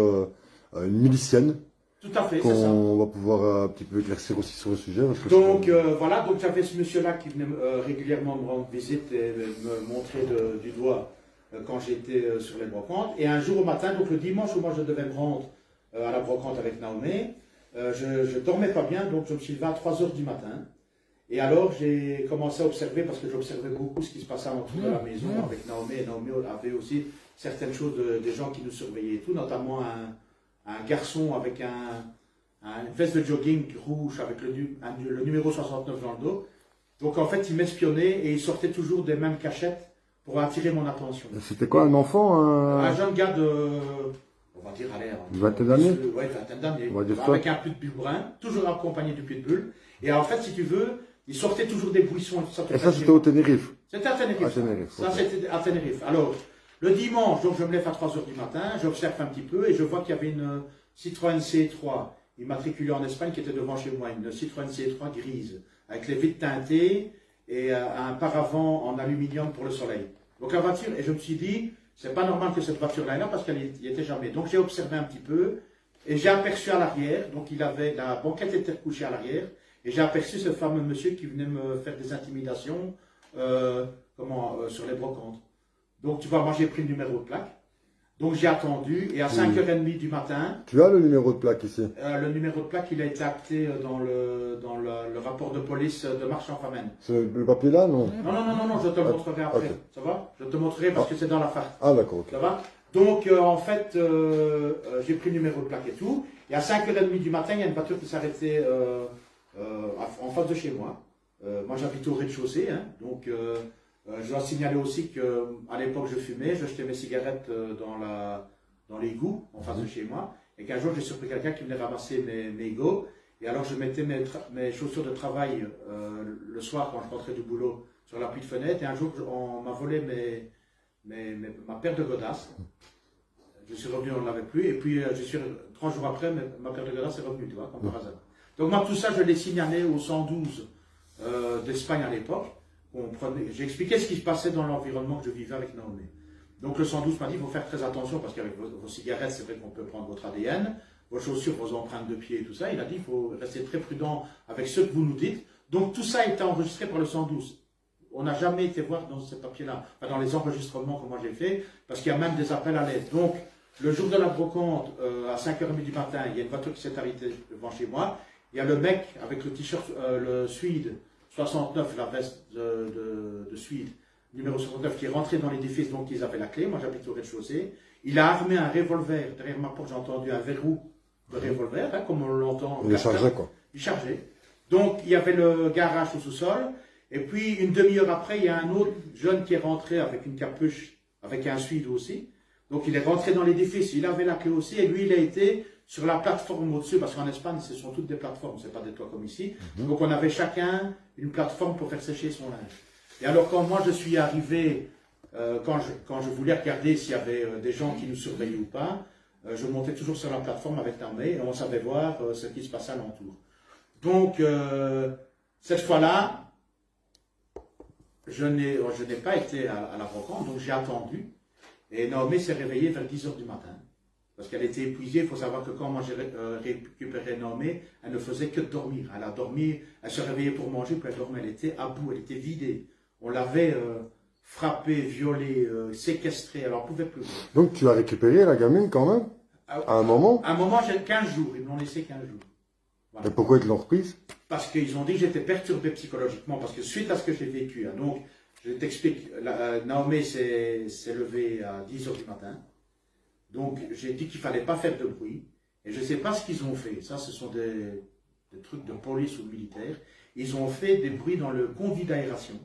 milicienne. Tout à fait, c'est ça. On va pouvoir un petit peu éclaircir aussi sur le sujet. Parce que donc voilà, donc j'avais ce monsieur-là qui venait régulièrement me rendre visite et me montrer du doigt quand j'étais sur les brocantes. Et un jour au matin, donc le dimanche où moi je devais me rendre à la brocante avec Naomi, je ne dormais pas bien, donc je me suis levé à 3 h du matin. Et alors j'ai commencé à observer, parce que j'observais beaucoup ce qui se passait autour de la maison avec Naomi. Et Naomi avait aussi certaines choses, des gens qui nous surveillaient et tout, notamment un garçon avec une veste de jogging rouge avec le numéro 69 dans le dos. Donc en fait, il m'espionnait et il sortait toujours des mêmes cachettes pour attirer mon attention. C'était quoi, un enfant Un jeune gars de, on va dire, allez, une vingtaine d'années. Oui, une vingtaine d'années. Avec un pitbull brun, toujours accompagné du pitbull. Et en fait, si tu veux, il sortait toujours des buissons et tout ça. Et ça, c'était au Tenerife. C'était à Tenerife. À Tenerife, ça, c'était à Tenerife. Alors, le dimanche, donc je me lève à 3 h du matin, j'observe un petit peu et je vois qu'il y avait une Citroën C3 immatriculée en Espagne qui était devant chez moi, une Citroën C3 grise, avec les vitres teintées et un paravent en aluminium pour le soleil. Donc la voiture, et je me suis dit, c'est pas normal que cette voiture-là est là parce qu'elle n'y était jamais. Donc j'ai observé un petit peu et j'ai aperçu à l'arrière, donc la banquette était couchée à l'arrière, et j'ai aperçu ce fameux monsieur qui venait me faire des intimidations sur les brocantes. Donc tu vois, moi j'ai pris le numéro de plaque. Donc j'ai attendu, et à 5 h 30 du matin... Tu as le numéro de plaque ici? Le numéro de plaque, il a été acté dans le rapport de police de Marchand-Famenne. C'est le papier là, non? Non, je te le montrerai après. Okay. Ça va? Je te montrerai parce que c'est dans la farce. Ah d'accord. Okay. Ça va? Donc en fait, j'ai pris le numéro de plaque et tout. Et à 5 h 30 du matin, il y a une voiture qui s'arrêtait en face de chez moi. Moi j'habite au rez-de-chaussée, hein, donc... je dois signaler aussi qu'à l'époque je fumais, je jetais mes cigarettes dans l'égout, en face de chez moi, et qu'un jour j'ai surpris quelqu'un qui venait ramasser mes mégots, et alors je mettais mes chaussures de travail le soir quand je rentrais du boulot sur l'appui de fenêtre, et un jour on m'a volé ma paire de godasses. Je suis revenu, on ne l'avait plus, et puis 3 jours après, ma paire de godasses est revenue, tu vois, comme par hasard. Donc moi tout ça je l'ai signalé au 112 d'Espagne à l'époque. J'ai expliqué ce qui se passait dans l'environnement que je vivais avec Naomi. Donc le 112 m'a dit, il faut faire très attention, parce qu'avec vos cigarettes, c'est vrai qu'on peut prendre votre ADN, vos chaussures, vos empreintes de pied et tout ça. Il a dit, il faut rester très prudent avec ce que vous nous dites. Donc tout ça a été enregistré par le 112. On n'a jamais été voir dans ces papiers-là, enfin, dans les enregistrements que moi j'ai fait, parce qu'il y a même des appels à l'aide. Donc le jour de la brocante, à 5h30 du matin, il y a une voiture qui s'est arrêtée devant chez moi. Il y a le mec avec le t-shirt, le Suède 69, la veste de Suède, numéro 69, qui est rentré dans l'édifice, donc ils avaient la clé. Moi j'habite au rez-de-chaussée. Il a armé un revolver. Derrière ma porte, j'ai entendu un verrou de revolver, hein, comme on l'entend. Il chargeait quoi. Il chargeait. Donc il y avait le garage au sous-sol. Et puis une demi-heure après, il y a un autre jeune qui est rentré avec une capuche, avec un Suède aussi. Donc il est rentré dans l'édifice, il avait la clé aussi, et lui il a été sur la plateforme au-dessus, parce qu'en Espagne ce sont toutes des plateformes, c'est pas des toits comme ici. Donc on avait chacun une plateforme pour faire sécher son linge. Et alors quand moi je suis arrivé, quand je voulais regarder s'il y avait des gens qui nous surveillaient ou pas, je montais toujours sur la plateforme avec l'armée, et on savait voir ce qui se passait alentour. Donc cette fois-là, je n'ai pas été à la brocante, donc j'ai attendu. Et Naomi s'est réveillée vers 10h du matin. Parce qu'elle était épuisée. Il faut savoir que quand moi j'ai récupéré Naomi, elle ne faisait que dormir. Elle a dormi, elle se réveillait pour manger, puis elle dormait. Elle était à bout, elle était vidée. On l'avait frappée, violée, séquestrée. Alors elle ne pouvait plus. Donc tu as récupéré la gamine quand même, à un moment. À un moment, j'ai 15 jours. Ils m'ont laissé 15 jours. Voilà. Et pourquoi ils te l'ont reprise? Parce qu'ils ont dit que j'étais perturbé psychologiquement. Parce que suite à ce que j'ai vécu, hein, donc je t'explique, Naomi s'est levée à 10h du matin. Donc j'ai dit qu'il ne fallait pas faire de bruit. Et je ne sais pas ce qu'ils ont fait. Ça, ce sont des trucs de police ou de militaire. Ils ont fait des bruits dans le conduit d'aération.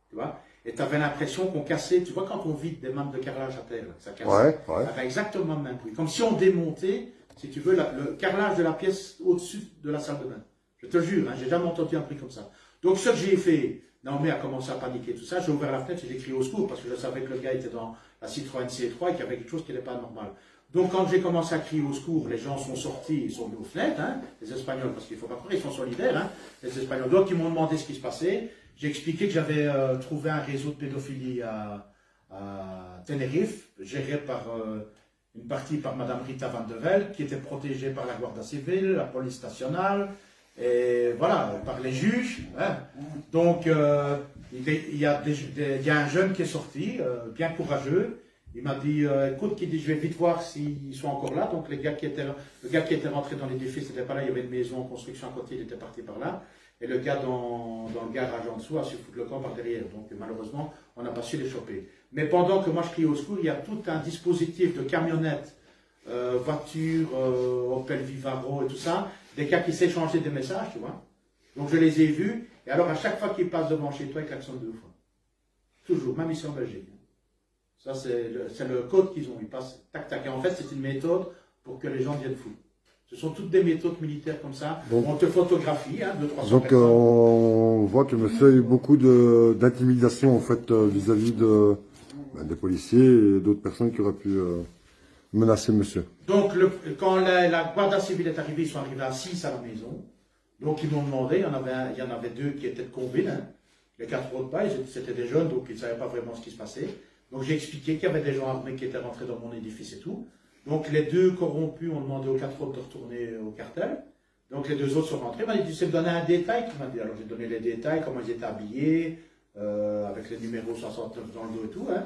Tu vois? Et tu avais l'impression qu'on cassait. Tu vois, quand on vide des mantes de carrelage à terre, ça cassait. Ouais. Ça fait exactement le même bruit. Comme si on démontait, si tu veux, le carrelage de la pièce au-dessus de la salle de bain. Je te jure, hein, j'ai jamais entendu un bruit comme ça. Donc ce que j'ai fait, Naomi a commencé à paniquer, tout ça. J'ai ouvert la fenêtre et j'ai crié au secours parce que je savais que le gars était dans la Citroën C3 et qu'il y avait quelque chose qui n'était pas normal. Donc quand j'ai commencé à crier au secours, les gens sont sortis, ils sont venus aux fenêtres, hein, les Espagnols, parce qu'il ne faut pas croire, ils sont solidaires, hein, les Espagnols. Donc ils m'ont demandé ce qui se passait. J'ai expliqué que j'avais trouvé un réseau de pédophilie à Tenerife, géré par une partie par Madame Rita Van de Velde, qui était protégée par la Guardia Civile, la police nationale, et voilà, par les juges. Hein. Donc, il y a un jeune qui est sorti, bien courageux. Il m'a dit, écoute, je vais vite voir s'ils sont encore là. Donc, le gars qui était rentré dans l'édifice n'était pas là. Il y avait une maison en construction à côté, il était parti par là. Et le gars dans le garage en dessous a su foutre le camp par derrière. Donc, malheureusement, on n'a pas su les choper. Mais pendant que moi je crie au secours, il y a tout un dispositif de camionnettes, voitures, Opel Vivaro et tout ça, des gars qui s'échangeaient des messages, tu vois. Donc je les ai vus, et alors à chaque fois qu'ils passent devant chez toi, ils klaxonnent 2 fois. Toujours, même ici en Belgique. Ça, c'est le code qu'ils ont, ils passent tac tac. Et en fait, c'est une méthode pour que les gens deviennent fous. Ce sont toutes des méthodes militaires comme ça. Donc, on te photographie, hein, 200-300 donc personnes. on voit que monsieur a eu beaucoup d'intimidation en fait vis-à-vis des policiers et d'autres personnes qui auraient pu menacer monsieur. Donc quand la Guardia Civile est arrivée, ils sont arrivés à 6 à la maison. Donc ils m'ont demandé, il y en avait 2 qui étaient de Combine, hein. Les 4 autres pas, c'était des jeunes, donc ils ne savaient pas vraiment ce qui se passait. Donc j'ai expliqué qu'il y avait des gens armés qui étaient rentrés dans mon édifice et tout. Donc les 2 corrompus ont demandé aux 4 autres de retourner au cartel. Donc les 2 autres sont rentrés. Il m'a dit, tu sais me donner un détail? Alors j'ai donné les détails, comment ils étaient habillés, avec les numéros 69 dans le dos et tout, hein,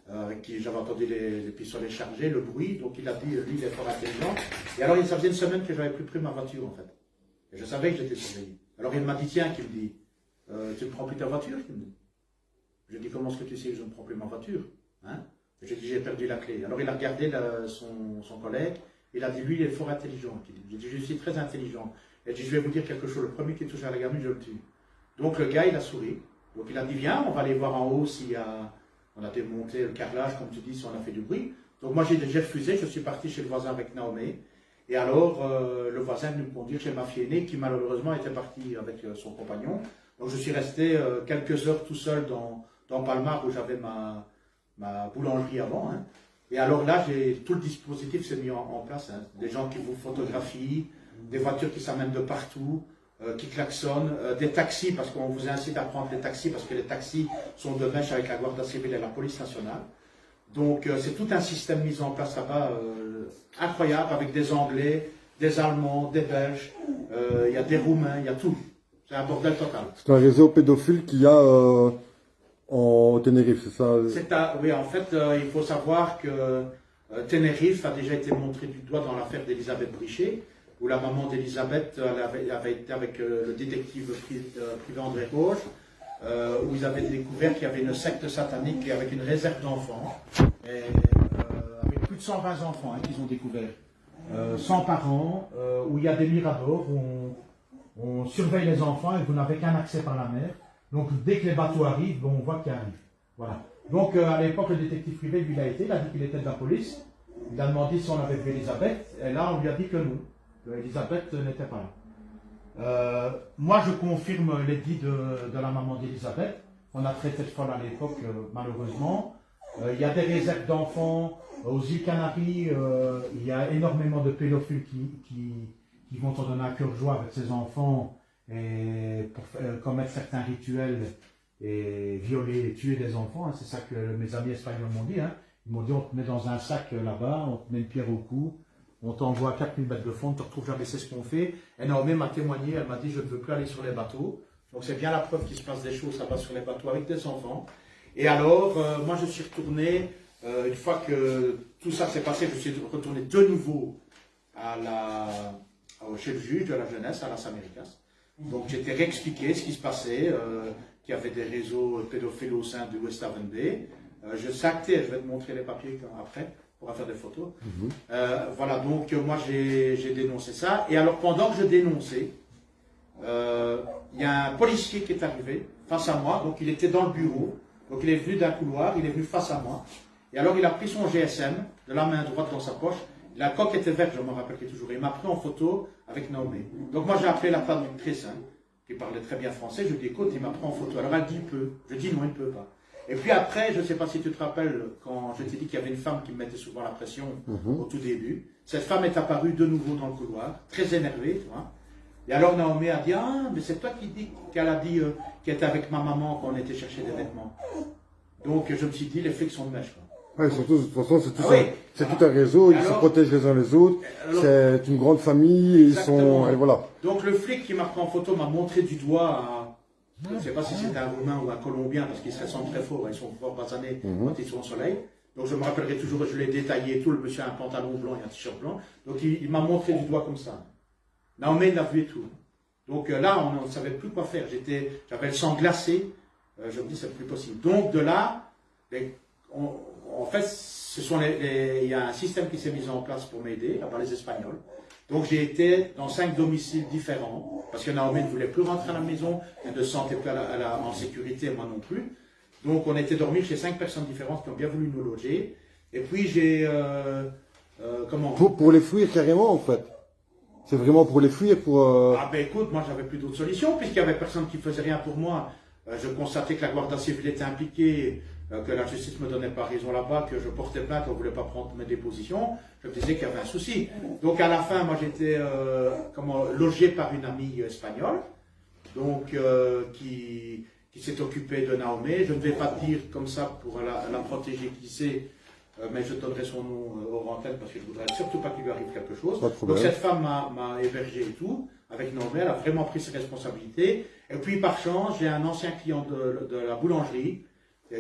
avec qui j'avais entendu les pistolets chargés, le bruit. Donc il a dit, lui il est fort intelligent. Et alors ça faisait une semaine que je n'avais plus pris ma voiture en fait. Et je savais que j'étais surveillé. Alors il m'a dit, tiens, qu'il me dit, tu ne prends plus ta voiture? Je dis, comment est-ce que tu sais que je ne prends plus ma voiture, hein? J'ai dit, j'ai perdu la clé. Alors il a regardé son collègue, il a dit, lui il est fort intelligent. J'ai dit, je suis très intelligent. Et j'ai dit, je vais vous dire quelque chose, le premier qui touche à la gamine, je le tue. Donc le gars, il a souri. Donc il a dit, viens, on va aller voir en haut s'il y a, on a démonté le carrelage, comme tu dis, si on a fait du bruit. Donc moi j'ai refusé, je suis parti chez le voisin avec Naomi. Et alors le voisin est venu me conduire chez ma fille aînée qui malheureusement était partie avec son compagnon. Donc je suis resté quelques heures tout seul dans Palmar où j'avais ma boulangerie avant. Hein. Et alors là, tout le dispositif s'est mis en place. Hein. Des gens qui vous photographient, des voitures qui s'amènent de partout, qui klaxonnent, des taxis, parce qu'on vous incite à prendre les taxis, parce que les taxis sont de mèche avec la Guardia Civile et la police nationale. Donc c'est tout un système mis en place là-bas, incroyable, avec des Anglais, des Allemands, des Belges, il y a des Roumains, il y a tout. C'est un bordel total. C'est un réseau pédophile qu'il y a en Tenerife, c'est ça? Oui, en fait, il faut savoir que Tenerife a déjà été montré du doigt dans l'affaire d'Elisabeth Brichet, où la maman d'Elisabeth avait été avec le détective privé André Roche, où ils avaient découvert qu'il y avait une secte satanique avec une réserve d'enfants, avec plus de 120 enfants qu'ils ont découvert, 100 par an, où il y a des miradors, où on surveille les enfants et vous n'avez qu'un accès par la mer. Donc dès que les bateaux arrivent, on voit qu'ils arrivent. Voilà. Donc à l'époque, le détective privé, lui, il a dit qu'il était de la police. Il a demandé si on avait vu Elisabeth, et là on lui a dit que non, que Elisabeth n'était pas là. Moi je confirme les dits de la maman d'Elisabeth. On a traité de folle à l'époque, malheureusement. Il y a des réserves d'enfants aux îles Canaries, il y a énormément de pédophiles qui vont en donner un cœur joie avec ces enfants et pour commettre certains rituels et violer et tuer des enfants. Hein. C'est ça que mes amis espagnols m'ont dit. Hein. Ils m'ont dit on te met dans un sac là-bas, on te met une pierre au cou, on t'envoie à 4000 mètres de fond, on ne te retrouve jamais, c'est ce qu'on fait. Et Naomi m'a témoigné, elle m'a dit je ne veux plus aller sur les bateaux. Donc c'est bien la preuve qu'il se passe des choses là-bas sur les bateaux avec des enfants. Et alors, moi je suis retourné, une fois que tout ça s'est passé, je suis retourné de nouveau chez le juge de la jeunesse, à Las Américas. Donc j'étais réexpliqué ce qui se passait, qu'il y avait des réseaux pédophiles au sein du West Haven Bay. Je sais acter, je vais te montrer les papiers après, pour faire des photos. Voilà, donc moi j'ai dénoncé ça. Et alors pendant que je dénonçais, il y a un policier qui est arrivé face à moi, donc il était dans le bureau, donc il est venu d'un couloir, il est venu face à moi. Et alors il a pris son GSM de la main droite dans sa poche. La coque était verte, je me rappelle toujours. Il m'a pris en photo avec Naomi. Donc moi j'ai appelé la traductrice, hein, qui parlait très bien français. Je lui dis écoute, il m'a pris en photo. Alors elle dit il peut. Je dis non, il ne peut pas. Et puis après, je ne sais pas si tu te rappelles, quand je t'ai dit qu'il y avait une femme qui me mettait souvent la pression au tout début. Cette femme est apparue de nouveau dans le couloir, très énervée, tu vois. Et alors Naomi a dit ah, mais c'est toi qu'elle a dit qu'elle était avec ma maman quand on était chercher des vêtements. Donc je me suis dit les flics sont de mèche, quoi. Ouais, surtout, de toute façon, c'est tout un réseau, ils se protègent les uns les autres, c'est une grande famille, et ils sont, et voilà. Donc le flic qui m'a pris en photo m'a montré du doigt je ne sais pas si c'était un Roumain ou un Colombien, parce qu'ils se ressemblent très fort, ils sont fort basanés quand ils sont au soleil. Donc je me rappellerai toujours, je l'ai détaillé, tout, le monsieur a un pantalon blanc et un t-shirt blanc. Donc il m'a montré du doigt comme ça. Naomi l'a vu et tout. Donc là, on ne savait plus quoi faire, j'avais le sang glacé, je me dis c'est plus possible. Donc de là, en fait, il y a un système qui s'est mis en place pour m'aider, par les Espagnols. Donc j'ai été dans 5 domiciles différents, parce que Naomi ne voulait plus rentrer à la maison, elle ne se sentait plus en sécurité, moi non plus. Donc on était dormir chez 5 personnes différentes qui ont bien voulu nous loger. Et puis j'ai... Pour les fuir carrément en fait. C'est vraiment pour les fuir, Ah ben écoute, moi j'avais plus d'autre solution, puisqu'il n'y avait personne qui faisait rien pour moi. Je constatais que la Guardia Civile était impliquée, que la justice ne me donnait pas raison là-bas, que je portais plainte, on ne voulait pas prendre mes dépositions. Je me disais qu'il y avait un souci. Donc à la fin, moi j'étais logé par une amie espagnole, donc qui s'est occupée de Naomi. Je ne vais pas te dire comme ça pour la protéger qui sait, mais je donnerai son nom hors antenne parce que je ne voudrais surtout pas qu'il lui arrive quelque chose. Donc cette femme m'a hébergé et tout, avec Naomi, elle a vraiment pris ses responsabilités. Et puis par chance, j'ai un ancien client de la boulangerie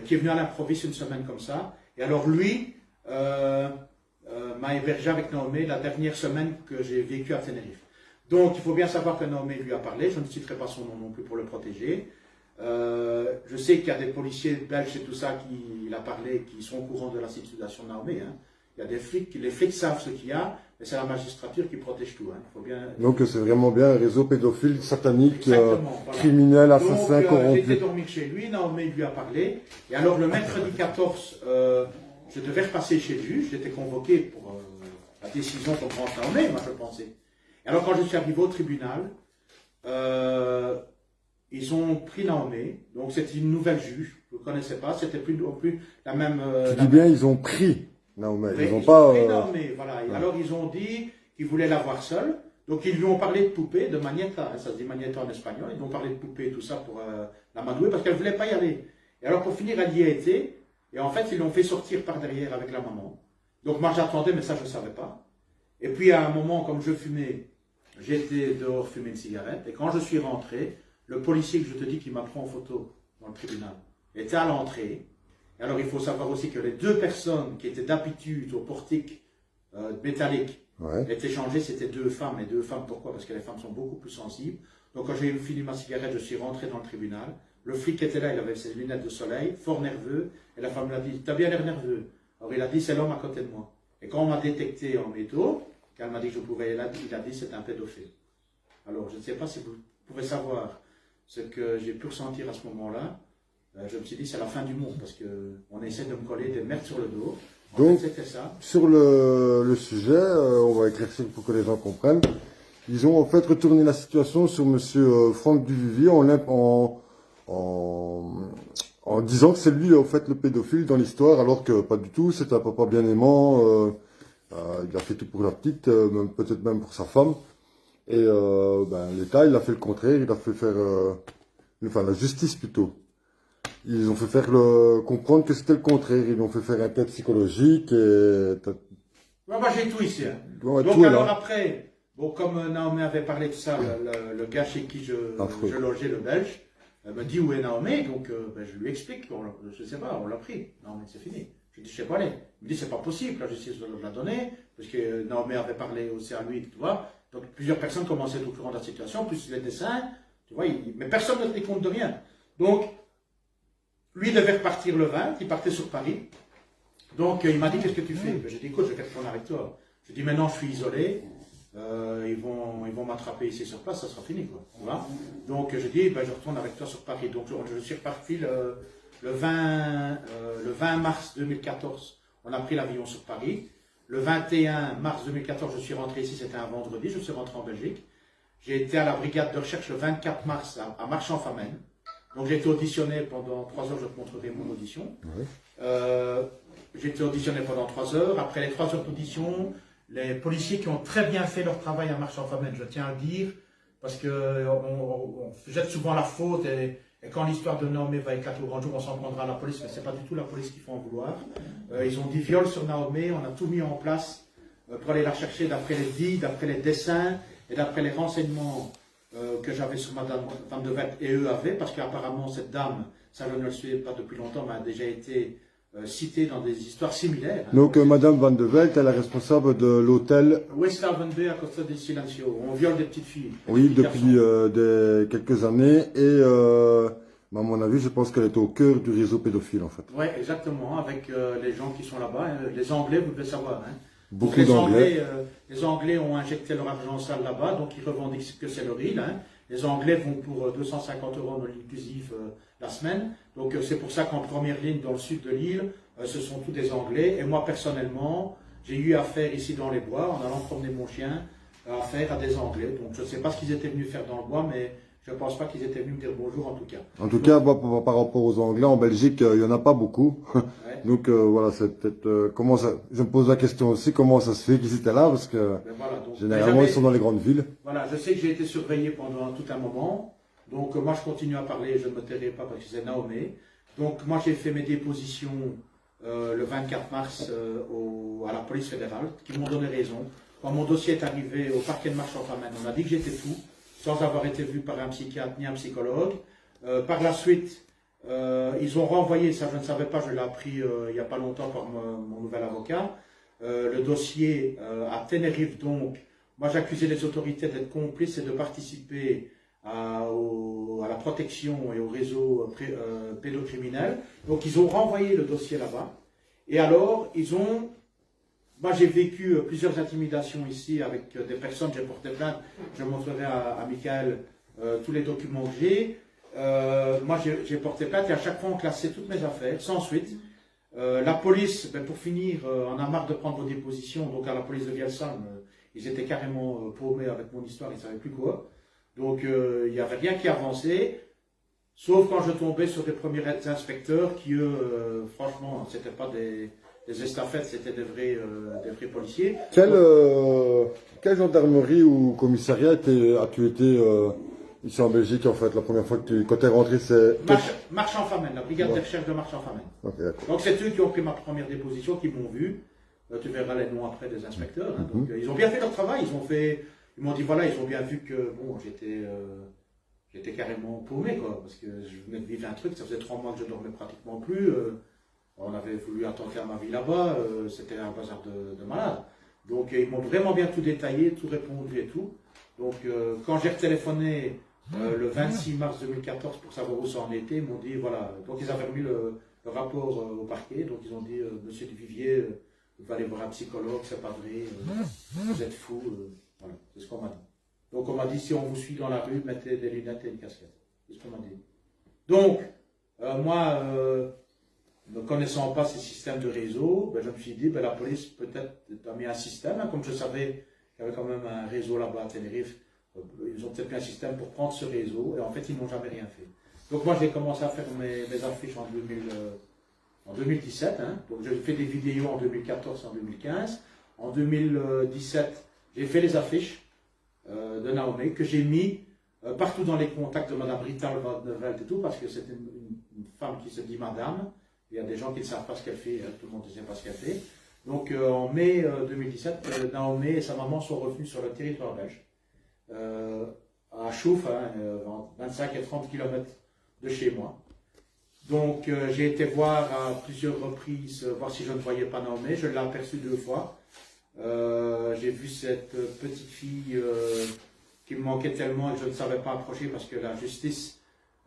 qui est venu à l'improviste une semaine comme ça. Et alors lui m'a hébergé avec Naomi la dernière semaine que j'ai vécue à Tenerife. Donc il faut bien savoir que Naomi lui a parlé, je ne citerai pas son nom non plus pour le protéger. Je sais qu'il y a des policiers belges et tout ça qui il a parlé, qui sont au courant de la situation de Naomi. Hein. Il y a des flics, les flics savent ce qu'il y a, mais c'est la magistrature qui protège tout. Hein. Il faut bien... Donc c'est vraiment bien un réseau pédophile, satanique, criminel, assassin, corrompu. J'ai été dormir chez lui, Naomi lui a parlé. Et alors le mercredi 14, je devais repasser chez le juge, j'étais convoqué pour la décision qu'on prend en mai, moi je pensais. Et alors quand je suis arrivé au tribunal, ils ont pris Naomi, donc c'était une nouvelle juge, je ne connaissais pas, c'était plus la même... Tu dis bien, ils ont pris Naomi, ils n'ont ont pas... pris Naomi, voilà. Et alors ils ont dit qu'ils voulaient la voir seule, donc ils lui ont parlé de poupée, de Magneta, ça se dit Magneta en espagnol, ils ont parlé de poupée, tout ça pour l'amadouer, parce qu'elle ne voulait pas y aller. Et alors pour finir, elle y a été, et en fait ils l'ont fait sortir par derrière avec la maman. Donc moi j'attendais, mais ça je ne savais pas. Et puis à un moment, comme je fumais, j'étais dehors fumer une cigarette, et quand je suis rentré, le policier que je te dis qui m'a pris en photo dans le tribunal était à l'entrée. Et alors il faut savoir aussi que les deux personnes qui étaient d'habitude au portique métallique étaient changées, c'était deux femmes. Et deux femmes, pourquoi? Parce que les femmes sont beaucoup plus sensibles. Donc quand j'ai fini ma cigarette, je suis rentré dans le tribunal. Le flic était là, il avait ses lunettes de soleil, fort nerveux. Et la femme lui a dit, t'as bien l'air nerveux. Alors il a dit, c'est l'homme à côté de moi. Et quand on m'a détecté en métaux, quand elle m'a dit que je pouvais, il a dit, c'est un pédophile. Alors je ne sais pas si vous pouvez savoir ce que j'ai pu ressentir à ce moment-là. Je me suis dit, c'est la fin du monde, parce qu'on essaie de me coller des merdes sur le dos. Donc, c'était ça. Sur le sujet, on va éclaircir pour que les gens comprennent. Ils ont en fait retourné la situation sur monsieur Franck Duvivier en disant que c'est lui en fait le pédophile dans l'histoire, alors que pas du tout, c'est un papa bien aimant, il a fait tout pour la petite, peut-être même pour sa femme. Et l'État, il a fait le contraire, il a fait faire, la justice plutôt. Ils ont fait faire comprendre que c'était le contraire, ils ont fait faire un test psychologique et... Moi j'ai tout ici. Hein. Ouais, donc tout alors après, bon, comme Naomi avait parlé de ça, le gars chez qui je logeais, le Belge, me dit où est Naomi, donc je lui explique, je ne sais pas, on l'a pris, Naomi c'est fini. Je dis, je sais pas aller. Il me dit, c'est pas possible, la justice doit la donner, parce que Naomi avait parlé aussi à lui, tu vois. Donc plusieurs personnes commençaient au courant de la situation, plus les dessins, tu vois, mais personne ne tenait compte de rien. Donc, lui devait repartir le 20, il partait sur Paris. Donc il m'a dit, qu'est-ce que tu fais? J'ai dit, écoute, je vais retourner avec toi. Je dis, maintenant je suis isolé, ils vont m'attraper ici sur place, ça sera fini, quoi. Voilà. Donc je dis, je retourne avec toi sur Paris. Donc je suis reparti le 20 mars 2014, on a pris l'avion sur Paris. Le 21 mars 2014, je suis rentré ici, c'était un vendredi, je suis rentré en Belgique. J'ai été à la brigade de recherche le 24 mars à Marchand-Famenne. Donc j'ai été auditionné pendant 3 heures, je te montrerai mon audition. Oui. J'ai été auditionné pendant 3 heures. Après les 3 heures d'audition, les policiers qui ont très bien fait leur travail à Marchand-Famenne, je tiens à le dire, parce qu'on jette souvent la faute et quand l'histoire de Naomi va éclater au grand jour, on s'en prendra à la police, mais ce n'est pas du tout la police qu'il faut en vouloir. Ils ont dit viol sur Naomi, on a tout mis en place pour aller la chercher d'après les dits, d'après les dessins et d'après les renseignements que j'avais sur Madame Van de Velde et eux avaient, parce qu'apparemment cette dame, ça je ne le savais pas depuis longtemps, mais a déjà été citée dans des histoires similaires. Donc Madame Van de Velde, elle est responsable de l'hôtel Westhaven à Costa del Silencio, où on viole des petites filles. Oui, depuis quelques années et à mon avis, je pense qu'elle est au cœur du réseau pédophile en fait. Oui, exactement, avec les gens qui sont là-bas, les Anglais, vous devez savoir. Hein. Beaucoup d'Anglais. Les Anglais ont injecté leur argent sale là-bas, donc ils revendiquent que c'est le RIL. Hein. Les Anglais vont pour 250 € dans l'inclusif la semaine. Donc c'est pour ça qu'en première ligne dans le sud de l'île, ce sont tous des Anglais. Et moi personnellement, j'ai eu affaire ici dans les bois, en allant promener mon chien, affaire à des Anglais. Donc je ne sais pas ce qu'ils étaient venus faire dans le bois, mais je ne pense pas qu'ils étaient venus me dire bonjour en tout cas. En tout cas, par rapport aux Anglais, en Belgique, il n'y en a pas beaucoup. Ouais. Donc voilà, c'est peut-être comment ça. Je me pose la question aussi, comment ça se fait qu'ils étaient là, parce que voilà, donc, généralement ils sont dans les grandes villes. Voilà, je sais que j'ai été surveillé pendant tout un moment. Donc moi je continue à parler, je ne me tairai pas parce que c'est Naomi. Donc moi j'ai fait mes dépositions le 24 mars à la police fédérale, qui m'ont donné raison. Quand mon dossier est arrivé au parquet de Marchand-Famenne, on m'a dit que j'étais fou, sans avoir été vu par un psychiatre ni un psychologue. Par la suite, ils ont renvoyé, ça je ne savais pas, je l'ai appris il n'y a pas longtemps par mon nouvel avocat, le dossier à Tenerife. Donc, moi j'accusais les autorités d'être complices et de participer à la protection et au réseau pédocriminel. Donc ils ont renvoyé le dossier là-bas. Et alors, moi j'ai vécu plusieurs intimidations ici avec des personnes, j'ai porté plainte, je montrerai à Michael tous les documents que j'ai. Moi j'ai porté plainte et à chaque fois on classait toutes mes affaires, sans suite. La police, ben, pour finir, en a marre de prendre vos dépositions. Donc à la police de Vielsalm, ils étaient carrément paumés avec mon histoire, ils ne savaient plus quoi. Donc il n'y avait rien qui avançait. Sauf quand je tombais sur des premiers inspecteurs qui, eux, franchement, c'était pas des estafettes, c'était des vrais policiers. Quelle gendarmerie ou commissariat as-tu été ici en Belgique en fait, la première fois que quand tu es rentré, c'est... Marchand-Famenne, la brigade de recherche de Marchand-Famenne. Okay, donc c'est eux qui ont pris ma première déposition, qui m'ont vu. Tu verras les noms après des inspecteurs. Hein. Donc, ils ont bien fait leur travail, ils m'ont dit voilà, ils ont bien vu que bon, j'étais carrément paumé, quoi, parce que je venais de vivre un truc, ça faisait 3 mois que je dormais pratiquement plus. On avait voulu attendre ma vie là-bas, c'était un bazar de malade. Donc ils m'ont vraiment bien tout détaillé, tout répondu et tout. Donc quand j'ai retéléphoné le 26 mars 2014 pour savoir où ça en était, ils m'ont dit voilà, donc ils avaient remis le rapport au parquet, donc ils ont dit Monsieur Duvivier, vous allez voir un psychologue, c'est pas vrai, vous êtes fou, voilà, c'est ce qu'on m'a dit. Donc on m'a dit si on vous suit dans la rue, mettez des lunettes et une casquette. C'est ce qu'on m'a dit. Donc, moi, ne connaissant pas ces systèmes de réseau, ben, je me suis dit, ben, la police peut-être a mis un système, hein, comme je savais qu'il y avait quand même un réseau là-bas à Tenerife, ils ont peut-être mis un système pour prendre ce réseau, et en fait ils n'ont jamais rien fait. Donc moi j'ai commencé à faire mes affiches en 2017, hein. Donc j'ai fait des vidéos en 2014 et en 2015. En 2017, j'ai fait les affiches de Naomi, que j'ai mis partout dans les contacts de Madame Rita Veld et tout, parce que c'est une femme qui se dit Madame. Il y a des gens qui ne savent pas ce qu'elle fait, hein, tout le monde ne sait pas ce qu'elle fait. Donc en mai 2017, Naomi et sa maman sont revenus sur le territoire belge, à Chouf, hein, 25 et 30 km de chez moi. Donc j'ai été voir à plusieurs reprises, voir si je ne voyais pas Naomi, je l'ai aperçue 2 fois. J'ai vu cette petite fille qui me manquait tellement et que je ne savais pas approcher parce que la justice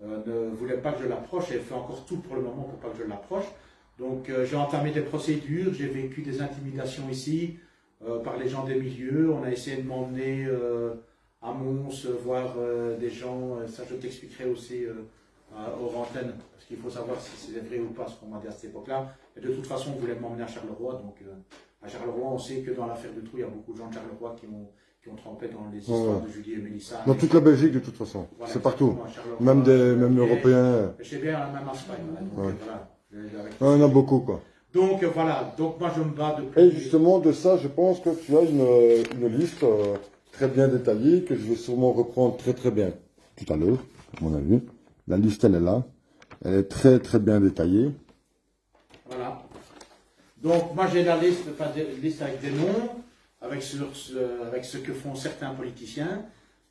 ne voulait pas que je l'approche, et elle fait encore tout pour le moment pour pas que je l'approche. Donc j'ai entamé des procédures, j'ai vécu des intimidations ici par les gens des milieux. On a essayé de m'emmener à Mons, voir des gens, ça je t'expliquerai aussi hors antenne, parce qu'il faut savoir si c'est vrai ou pas ce qu'on m'a dit à cette époque-là. Et de toute façon, on voulait m'emmener à Charleroi, donc à Charleroi, on sait que dans l'affaire du trou, il y a beaucoup de gens de Charleroi qui ont trempé dans les histoires de Julie et Mélissa. Dans toute la Belgique, de toute façon. Voilà, c'est partout. Même Européens. Chez bien, même en Espagne. Voilà, donc, voilà, il y en a beaucoup, quoi. Donc voilà, donc moi je me bats depuis... Et justement, de ça, je pense que tu as une liste très bien détaillée, que je vais sûrement reprendre très très bien tout à l'heure, à mon avis. La liste, elle est là. Elle est très très bien détaillée. Voilà. Donc moi j'ai la liste, pas de liste avec des noms, avec ce que font certains politiciens.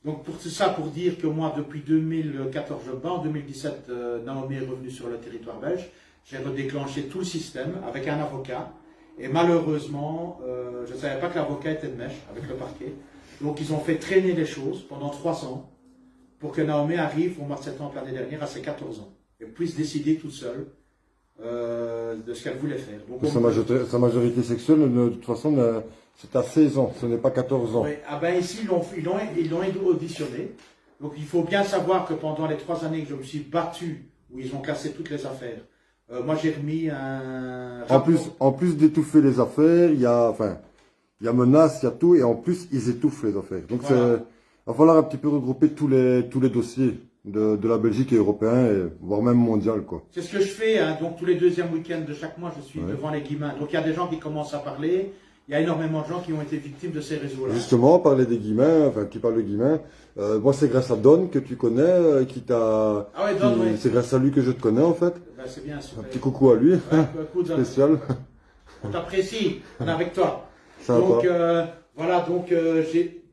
Donc pour tout ça, pour dire que moi depuis 2014 je bats, en 2017 Naomi est revenue sur le territoire belge, j'ai redéclenché tout le système avec un avocat, et malheureusement je ne savais pas que l'avocat était de mèche avec le parquet. Donc ils ont fait traîner les choses pendant 3 ans pour que Naomi arrive au mois de septembre l'année dernière à ses 14 ans et puisse décider toute seule de ce qu'elle voulait faire. Donc, sa majorité sexuelle, de toute façon, c'est à 16 ans, ce n'est pas 14 ans. Oui, ah ben ici, ils l'ont auditionné. Donc il faut bien savoir que pendant les 3 années que je me suis battu, où ils ont classé toutes les affaires, moi j'ai remis un... En plus d'étouffer les affaires, il y a menaces, il y a tout, et en plus ils étouffent les affaires. Donc voilà. Il va falloir un petit peu regrouper tous les dossiers de la Belgique et européen, voire même mondial, quoi. C'est ce que je fais, hein. Donc tous les 2e week-ends de chaque mois, je suis devant les Guillemins. Donc il y a des gens qui commencent à parler, il y a énormément de gens qui ont été victimes de ces réseaux-là. Justement, parler des Guillemins, enfin tu parles de Guillemins, moi c'est grâce à Don que tu connais, qui t'a... Ah ouais, Don, oui. C'est grâce à lui que je te connais en fait. Ben, c'est bien, super. Un petit coucou à lui, spécial. On t'apprécie, on est avec toi. Sympa. Donc voilà, donc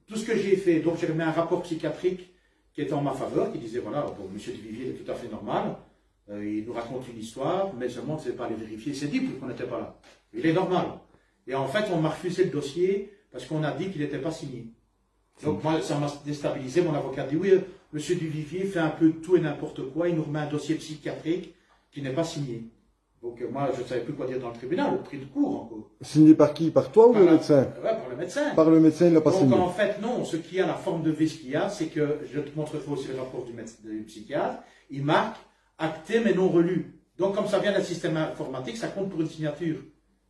tout ce que j'ai fait, donc j'ai remis un rapport psychiatrique qui était en ma faveur, qui disait voilà, bon, M. Duvivier est tout à fait normal, il nous raconte une histoire, mais seulement on ne sait pas les vérifier, c'est dit qu'on n'était pas là. Il est normal. Et en fait, on m'a refusé le dossier parce qu'on a dit qu'il n'était pas signé. Donc moi, ça m'a déstabilisé, mon avocat dit oui, M. Duvivier fait un peu tout et n'importe quoi, il nous remet un dossier psychiatrique qui n'est pas signé. Donc moi, je ne savais plus quoi dire dans le tribunal, le prix de cours encore. Signé par qui? Par toi ou le médecin? Oui, par le médecin. Par le médecin, il n'a pas signé. Donc en fait, non, ce qui a la forme de V, ce qu'il y a, c'est que, je te montrerai aussi le rapport du psychiatre, il marque acté mais non relu. Donc, comme ça vient d'un système informatique, ça compte pour une signature.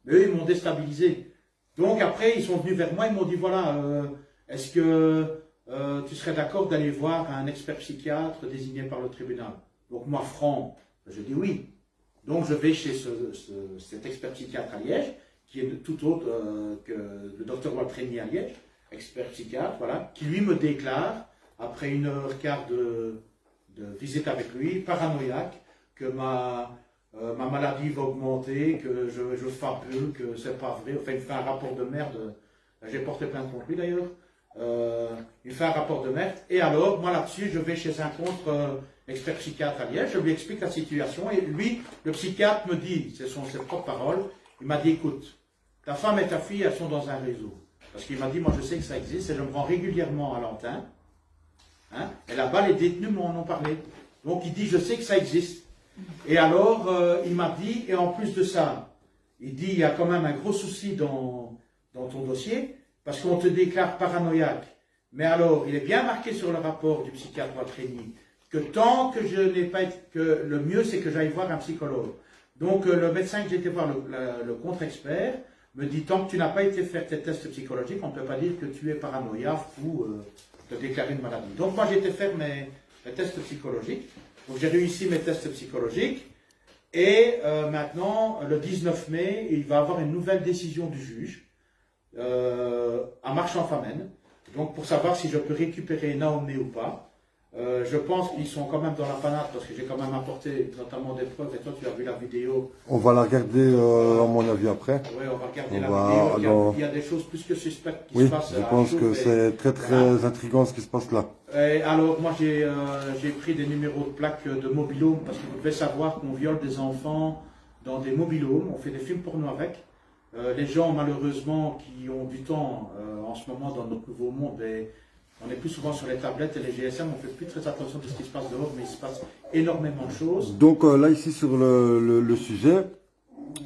Mais eux, ils m'ont déstabilisé. Donc, après, ils sont venus vers moi, ils m'ont dit, voilà, est-ce que tu serais d'accord d'aller voir un expert psychiatre désigné par le tribunal? Donc, moi, franc, je dis oui. Donc, je vais chez cet expert psychiatre à Liège, qui est tout autre que le docteur Waltreni à Liège, expert psychiatre, voilà, qui lui me déclare, après 1h15 de visite avec lui, paranoïaque, que ma maladie va augmenter, que je fabule, que c'est pas vrai. Enfin, il fait un rapport de merde. J'ai porté plainte contre lui d'ailleurs. Il fait un rapport de merde. Et alors, moi là-dessus, je vais chez un contre-expert psychiatre à Liège, je lui explique la situation. Et lui, le psychiatre me dit, ce sont ses propres paroles, il m'a dit, écoute, ta femme et ta fille, elles sont dans un réseau. Parce qu'il m'a dit, moi je sais que ça existe et je me rends régulièrement à Lantin. Hein, et là-bas, les détenus m'en ont parlé. Donc il dit, je sais que ça existe. Et alors, il m'a dit, et en plus de ça, il dit, il y a quand même un gros souci dans ton dossier, parce qu'on te déclare paranoïaque. Mais alors, il est bien marqué sur le rapport du psychiatre Waltreni, que tant que je n'ai pas été, que le mieux c'est que j'aille voir un psychologue. Donc le médecin que j'ai été voir, le contre-expert, me dit, tant que tu n'as pas été faire tes tests psychologiques, on ne peut pas dire que tu es paranoïaque ou te déclarer une maladie. Donc moi j'ai été faire mes tests psychologiques. Donc j'ai réussi mes tests psychologiques. Et maintenant, le 19 mai, il va y avoir une nouvelle décision du juge à Marchand-Famenne. Donc pour savoir si je peux récupérer Naomé ou pas. Je pense qu'ils sont quand même dans la panade parce que j'ai quand même apporté notamment des preuves. Et toi, tu as vu la vidéo. On va la regarder, à mon avis, après. Oui, on va regarder la vidéo. Il y a des choses plus que suspectes qui se passent. Oui, je pense que c'est très intriguant ce qui se passe là. Et alors, moi, j'ai pris des numéros de plaques de mobil-home parce que vous devez savoir qu'on viole des enfants dans des mobil-homes. On fait des films porno avec. Les gens, malheureusement, qui ont du temps en ce moment dans notre nouveau monde, on est plus souvent sur les tablettes et les GSM, on ne fait plus très attention de ce qui se passe dehors, mais il se passe énormément de choses. Donc là, ici, sur le sujet,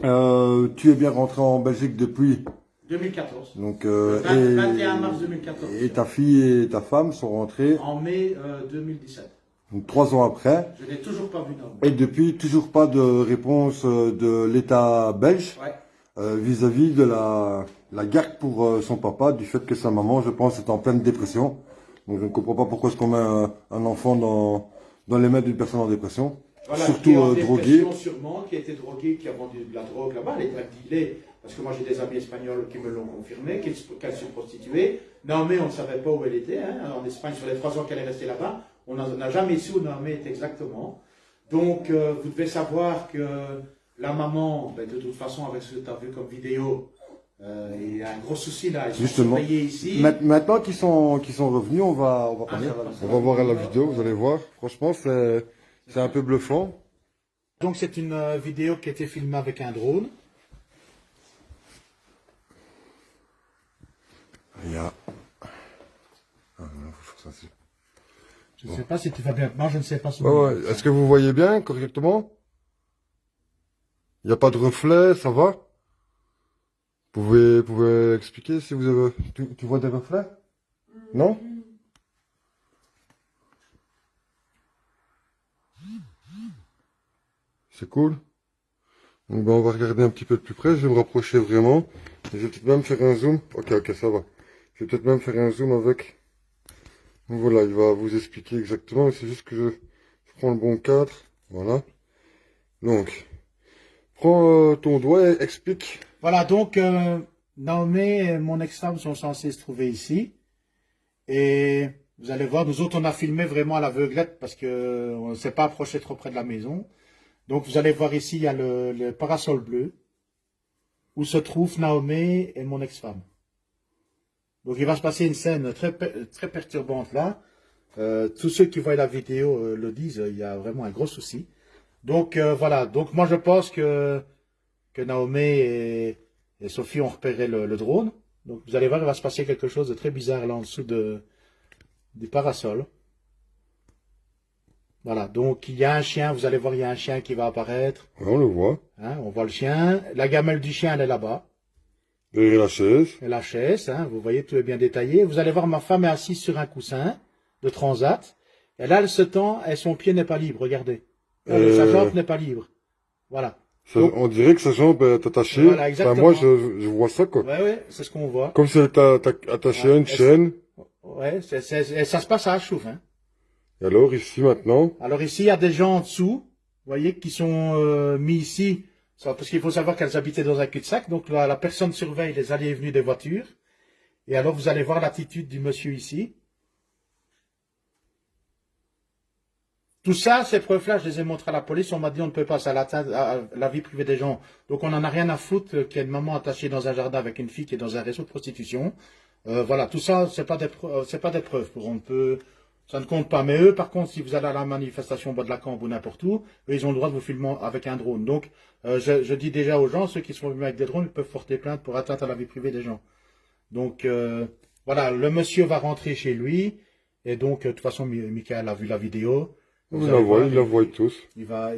tu es bien rentré en Belgique depuis 2014. Donc, 21 mars 2014. Et ta fille et ta femme sont rentrées en mai 2017. Donc 3 ans après. Je n'ai toujours pas vu d'homme. Et depuis, toujours pas de réponse de l'État belge vis-à-vis de la garde pour son papa, du fait que sa maman, je pense, est en pleine dépression. Donc je ne comprends pas pourquoi est-ce qu'on met un enfant dans les mains d'une personne en dépression. Voilà, surtout drogué. Sûrement, qui a été drogué, qui a vendu de la drogue là-bas, elle est très dealée. Parce que moi j'ai des amis espagnols qui me l'ont confirmé, qu'elle se prostituait. Naomé, on ne savait pas où elle était. Hein. En Espagne, sur les 3 ans qu'elle est restée là-bas, on n'a jamais su où Naomé est exactement. Donc vous devez savoir que la maman, de toute façon, avec ce que tu as vu comme vidéo, il y a un gros souci là. Ils sont surveillés ici. Maintenant qu'ils sont revenus, on va voir la vidéo, vous allez voir. Franchement, c'est un peu bluffant. Donc c'est une vidéo qui a été filmée avec un drone. Il y a... Je ne sais pas si tu vas bien. Moi, je ne sais pas. Est-ce que vous voyez bien correctement? Il n'y a pas de reflet, ça va? Vous pouvez expliquer si vous avez... Tu vois des reflets? Non? C'est cool. Donc on va regarder un petit peu de plus près. Je vais me rapprocher vraiment. Je vais peut-être même faire un zoom. Ok, ça va. Je vais peut-être même faire un zoom avec. Donc voilà, il va vous expliquer exactement. C'est juste que je prends le bon cadre. Voilà. Donc, prends ton doigt et explique. Voilà, donc Naomé et mon ex-femme sont censés se trouver ici. Et vous allez voir, nous autres on a filmé vraiment à l'aveuglette parce qu'on ne s'est pas approché trop près de la maison. Donc vous allez voir ici, il y a le parasol bleu où se trouve Naomé et mon ex-femme. Donc il va se passer une scène très perturbante là. Tous ceux qui voient la vidéo le disent, il y a vraiment un gros souci. Donc voilà, donc moi je pense que Naomé et Sophie ont repéré le drone. Donc vous allez voir, il va se passer quelque chose de très bizarre là en dessous du parasol. Voilà, donc il y a un chien, vous allez voir, il y a un chien qui va apparaître. Ouais, on le voit. Hein, on voit le chien. La gamelle du chien, elle est là-bas. Et la chaise. Et la chaise, hein, vous voyez, tout est bien détaillé. Vous allez voir, ma femme est assise sur un coussin de transat. Et là, elle se tend et son pied n'est pas libre, regardez. Sa jambe n'est pas libre. Voilà. Donc, on dirait que sa jambe est attachée. Voilà, exactement. Moi, je vois ça, quoi. Ouais, c'est ce qu'on voit. Comme si elle était attachée à une chaîne. Ouais, et ça se passe à Achouf, hein. Et alors, ici, maintenant, Alors ici, il y a des gens en dessous, vous voyez, qui sont mis ici, parce qu'il faut savoir qu'elles habitaient dans un cul-de-sac, donc la personne surveille les allées et venues des voitures. Et alors, vous allez voir l'attitude du monsieur ici. Tout ça, ces preuves-là, je les ai montrées à la police. On m'a dit on ne peut pas, ça atteindre à la vie privée des gens. Donc on n'en a rien à foutre qu'il y ait une maman attachée dans un jardin avec une fille qui est dans un réseau de prostitution. Voilà, tout ça, c'est pas des preuves. Ça ne compte pas. Mais eux, par contre, si vous allez à la manifestation au bas de la Cambre ou n'importe où, eux, ils ont le droit de vous filmer avec un drone. Donc, je dis déjà aux gens, ceux qui se font filmer avec des drones, ils peuvent porter plainte pour atteinte à la vie privée des gens. Donc, voilà, le monsieur va rentrer chez lui. Et donc, de toute façon, Michael a vu la vidéo. il la voit tous. Il va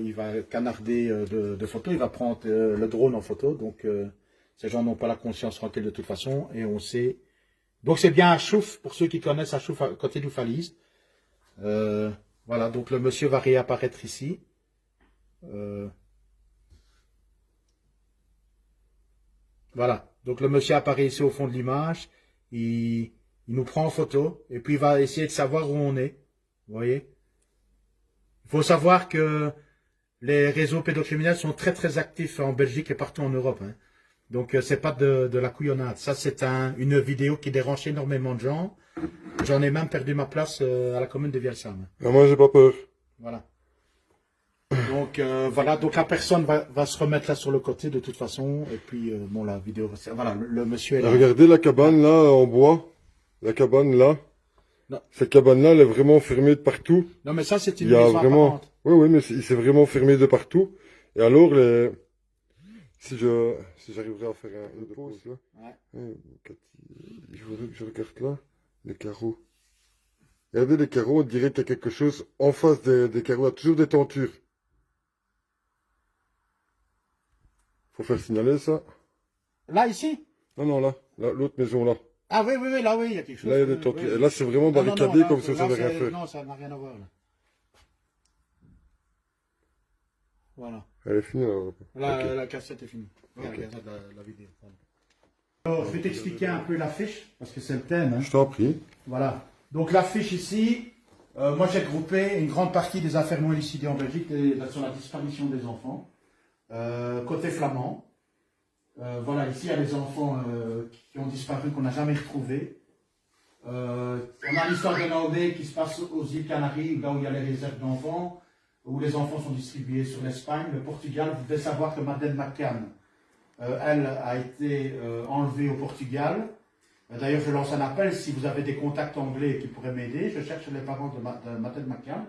canarder de photos, il va prendre le drone en photo. Donc, ces gens n'ont pas la conscience tranquille de toute façon. Et on sait. Donc, c'est bien Achouf, pour ceux qui connaissent Achouf à côté d'Oufalise. Voilà, donc le monsieur va réapparaître ici. Voilà, donc le monsieur apparaît ici au fond de l'image. Il nous prend en photo. Et puis, il va essayer de savoir où on est. Vous voyez? Il faut savoir que les réseaux pédocriminels sont très très actifs en Belgique et partout en Europe. Hein. Donc c'est pas de la couillonnade. Ça c'est une vidéo qui dérange énormément de gens. J'en ai même perdu ma place à la commune de Vielsam. Moi j'ai pas peur. Voilà. Donc voilà, donc la personne va se remettre là sur le côté de toute façon. Et puis bon la vidéo, voilà, le monsieur est là. Regardez la cabane là en bois. La cabane là. Non. Cette cabane-là, elle est vraiment fermée de partout. Non, mais ça, c'est une Il y a maison vraiment... apparente. Oui, mais il s'est vraiment fermé de partout. Et alors, si j'arriverais à faire une pause, là. Ouais. Il faudrait que je regarde là, les carreaux. Regardez les carreaux, on dirait qu'il y a quelque chose en face des carreaux. Il y a toujours des tentures. Faut faire signaler ça. Là, ici? Non, là, l'autre maison là. Ah oui, là, oui, il y a quelque chose. Là, il y a des tentures. Oui. Et là, c'est vraiment Non, barricadé là, comme si ça là, savait rien faire. Non, ça n'a rien à voir, là. Voilà. Elle est finie, là. Là, la cassette est finie. Voilà, Ok. la vidéo. Alors, je vais t'expliquer un peu l'affiche, parce que c'est le thème. Hein. Je t'en prie. Voilà. Donc, l'affiche ici, moi, j'ai groupé une grande partie des affaires non élucidées en Belgique sur la disparition des enfants. Côté flamand. Voilà, ici, il y a les enfants qui ont disparu, qu'on n'a jamais retrouvés. On a l'histoire de Naobe qui se passe aux îles Canaries, là où il y a les réserves d'enfants, où les enfants sont distribués sur l'Espagne. Le Portugal, vous devez savoir que Madeleine McCann, elle, a été enlevée au Portugal. D'ailleurs, je lance un appel, si vous avez des contacts anglais qui pourraient m'aider, je cherche les parents de Madeleine McCann.